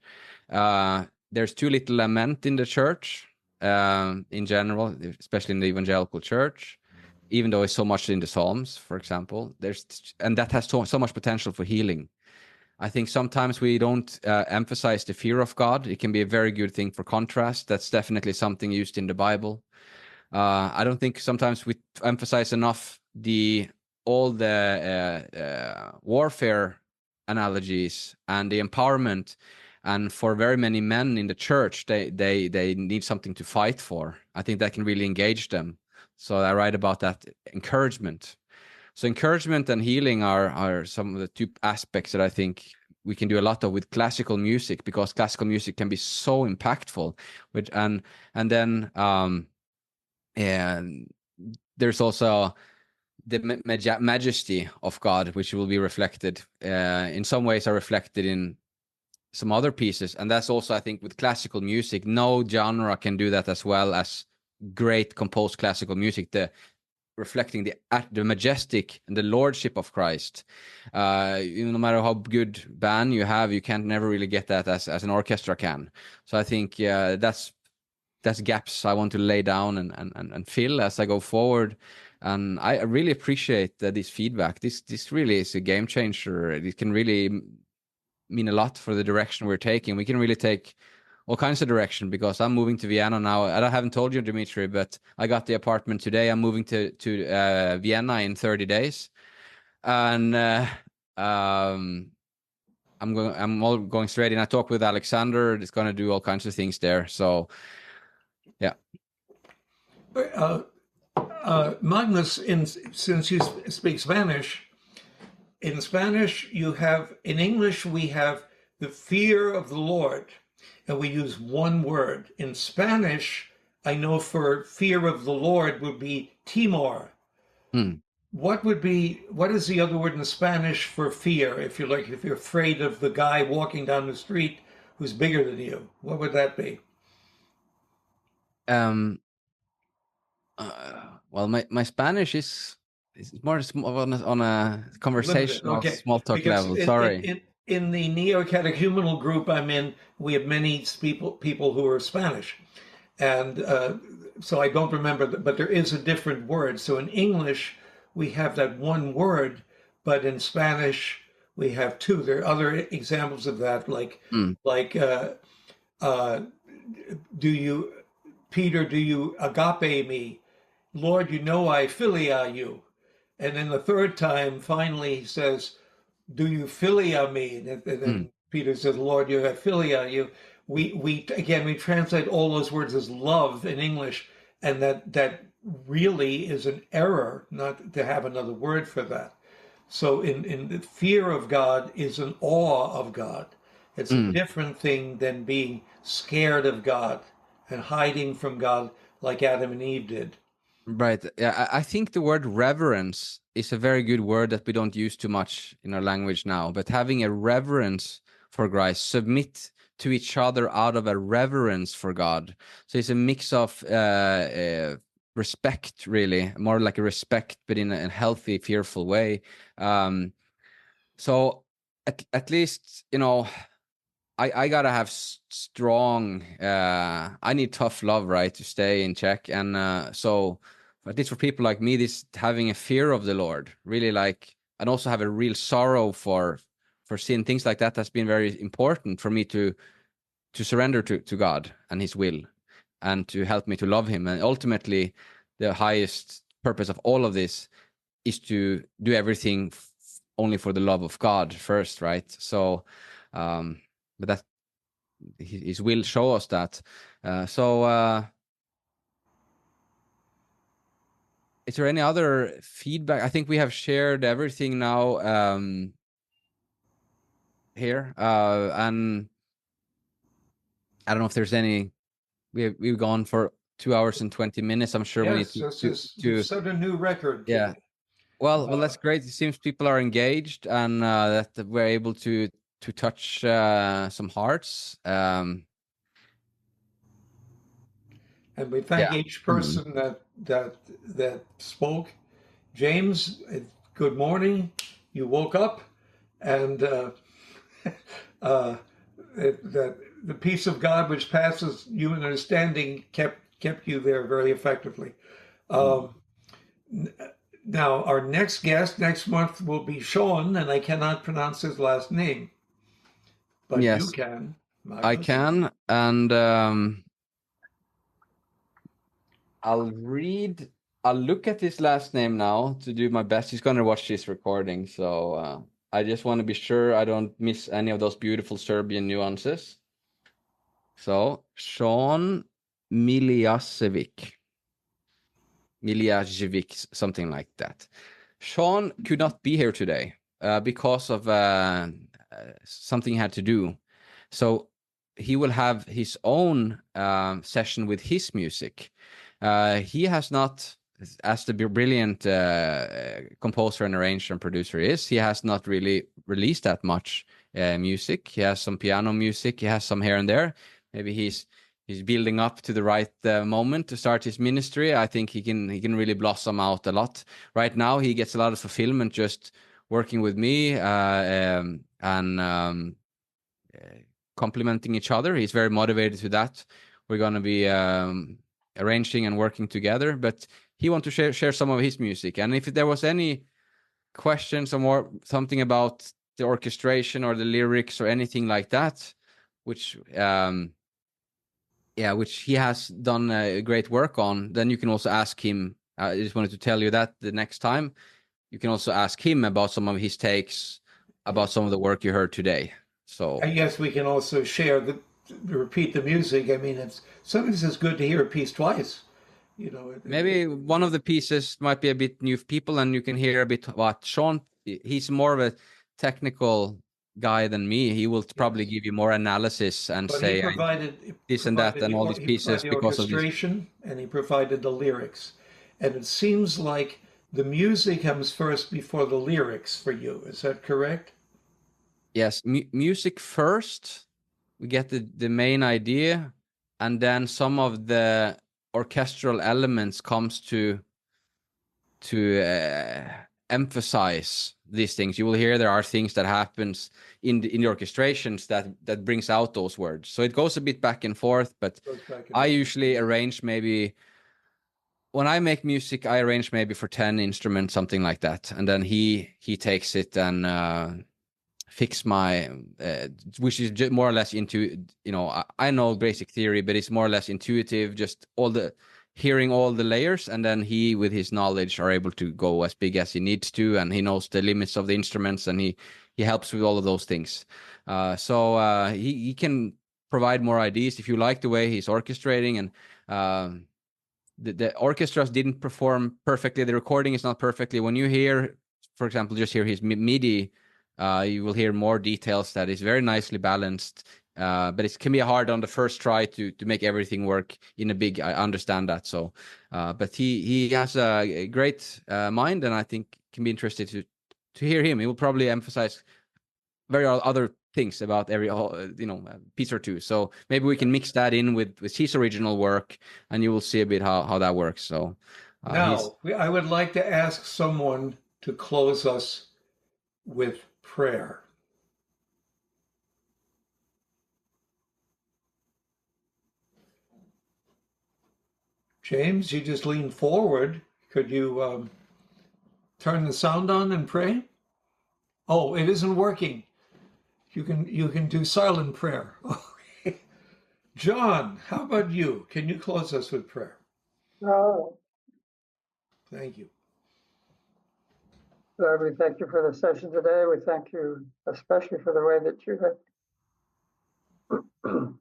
There's too little lament in the church in general, especially in the evangelical church, even though it's so much in the Psalms, for example. And that has so much potential for healing. I think sometimes we don't emphasize the fear of God. It can be a very good thing for contrast. That's definitely something used in the Bible. I don't think sometimes we emphasize enough all the warfare analogies and the empowerment. And for very many men in the church, they need something to fight for. I think that can really engage them. So I write about that encouragement. So encouragement and healing are some of the two aspects that I think we can do a lot of with classical music, because classical music can be so impactful. And then there's also the majesty of God, which will be reflected in some ways, are reflected in some other pieces. And that's also, I think, with classical music, no genre can do that as well as great composed classical music. Reflecting the majestic and the lordship of Christ. No matter how good band you have, you can't never really get that as an orchestra can. So I think that's gaps I want to lay down and fill as I go forward. And I really appreciate this feedback. This really is a game changer. It can really mean a lot for the direction we're taking. We can really take all kinds of direction, because I'm moving to Vienna now. I haven't told you, Dimitri, but I got the apartment today. I'm moving to Vienna in 30 days, and I'm going straight in. I talked with Alexander. It's going to do all kinds of things there. So, yeah. Magnus, since you speak Spanish, in Spanish in English we have the fear of the Lord. And we use one word. In Spanish, I know for fear of the Lord would be temor. What is the other word in Spanish for fear? If you're afraid of the guy walking down the street who's bigger than you, what would that be? Well, my Spanish is more on a conversational, small talk level. Sorry. In the neo-catechumenal group I'm in, we have many people who are Spanish. And so I don't remember, but there is a different word. So in English, we have that one word, but in Spanish, we have two. There are other examples of that, Peter, do you agape me? Lord, you know I philia you. And then the third time, finally, he says, do you philia me? And then Peter says, Lord, you have philia you. We translate all those words as love in English, and that really is an error not to have another word for that. So in the fear of God is an awe of God. It's a different thing than being scared of God and hiding from God like Adam and Eve did. Right. Yeah, I think the word reverence is a very good word that we don't use too much in our language now. But having a reverence for Christ, submit to each other out of a reverence for God. So it's a mix of respect, really, more like a respect, but in a healthy, fearful way. So at least, you know, I gotta have strong. I need tough love, right, to stay in check. And so at least for people like me, this having a fear of the Lord, really like, and also have a real sorrow for sin, things like that, has been very important for me to surrender to God and His will, and to help me to love Him. And ultimately, the highest purpose of all of this is to do everything only for the love of God first, right? So, but that His will show us that. Is there any other feedback? I think we have shared everything now here, and I don't know if there's any. We've gone for 2 hours and 20 minutes. I'm sure we need you've set a new record. Yeah. Well, that's great. It seems people are engaged, and that we're able to touch some hearts. And we thank each person that spoke. James, good morning. You woke up, and that the peace of God, which passes human understanding, kept you there very effectively. Now, our next guest next month will be Sean, and I cannot pronounce his last name, but yes, you can. Magnus. I can, and I'll look at his last name now to do my best. He's going to watch this recording, so I just want to be sure I don't miss any of those beautiful Serbian nuances. So, Sean Milijasevic, something like that. Sean could not be here today because of something he had to do. So he will have his own session with his music. He has not, as the brilliant composer and arranger and producer is, he has not really released that much music. He has some piano music. He has some here and there. Maybe he's building up to the right moment to start his ministry. I think he can really blossom out a lot. Right now, he gets a lot of fulfillment just working with me and complementing each other. He's very motivated to that. We're going to be arranging and working together, but he wants to share some of his music. And if there was any questions or more something about the orchestration or the lyrics or anything like that, which which he has done great work on, then you can also ask him. I just wanted to tell you that the next time you can also ask him about some of his takes about some of the work you heard today. So I guess we can also repeat the music. I mean, sometimes it's good to hear a piece twice. You know, maybe one of the pieces might be a bit new for people, and you can hear a bit what Sean. He's more of a technical guy than me. He will probably give you more analysis and say he provided this and that and all these pieces because of this. And he provided the lyrics. And it seems like the music comes first before the lyrics for you. Is that correct? Yes, music first. We get the main idea, and then some of the orchestral elements comes to emphasize these things. You will hear there are things that happens in the orchestrations that brings out those words. So it goes a bit back and forth, but I usually arrange maybe, when I make music, I arrange maybe for 10 instruments, something like that. And then he takes it and fix my, which is just more or less into, I know basic theory, but it's more or less intuitive, just hearing all the layers, and then he, with his knowledge, are able to go as big as he needs to, and he knows the limits of the instruments, and he helps with all of those things. So he can provide more ideas if you like the way he's orchestrating. And the orchestras didn't perform perfectly. The recording is not perfectly. When you hear, for example, just hear his MIDI, you will hear more details that is very nicely balanced. But it can be hard on the first try to make everything work in a big. I understand that. So, but he has a great mind, and I think can be interested to hear him. He will probably emphasize other things about every piece or two. So maybe we can mix that in with his original work, and you will see a bit how that works. So now I would like to ask someone to close us with prayer. James, you just leaned forward. Could you turn the sound on and pray? Oh, it isn't working. You can do silent prayer. Okay. John, how about you? Can you close us with prayer? No, Thank you. Lord, we thank you for the session today. We thank you especially for the way that you have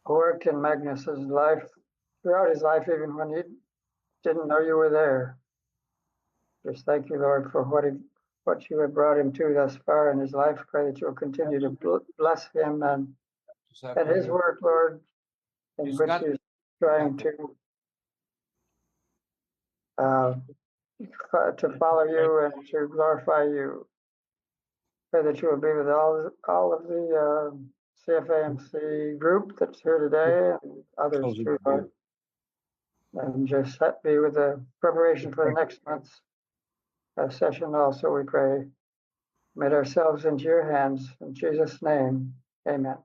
worked in Magnus's life, throughout his life, even when he didn't know you were there. Just thank you, Lord, for what you have brought him to thus far in his life. Pray that you'll continue to bless him and his work, Lord, in which he's trying to follow you and to glorify you. Pray that you will be with all of the CFAMC group that's here today and others too, Lord. And just be with the preparation for the next month's session also, we pray. Commit ourselves into your hands. In Jesus' name, amen.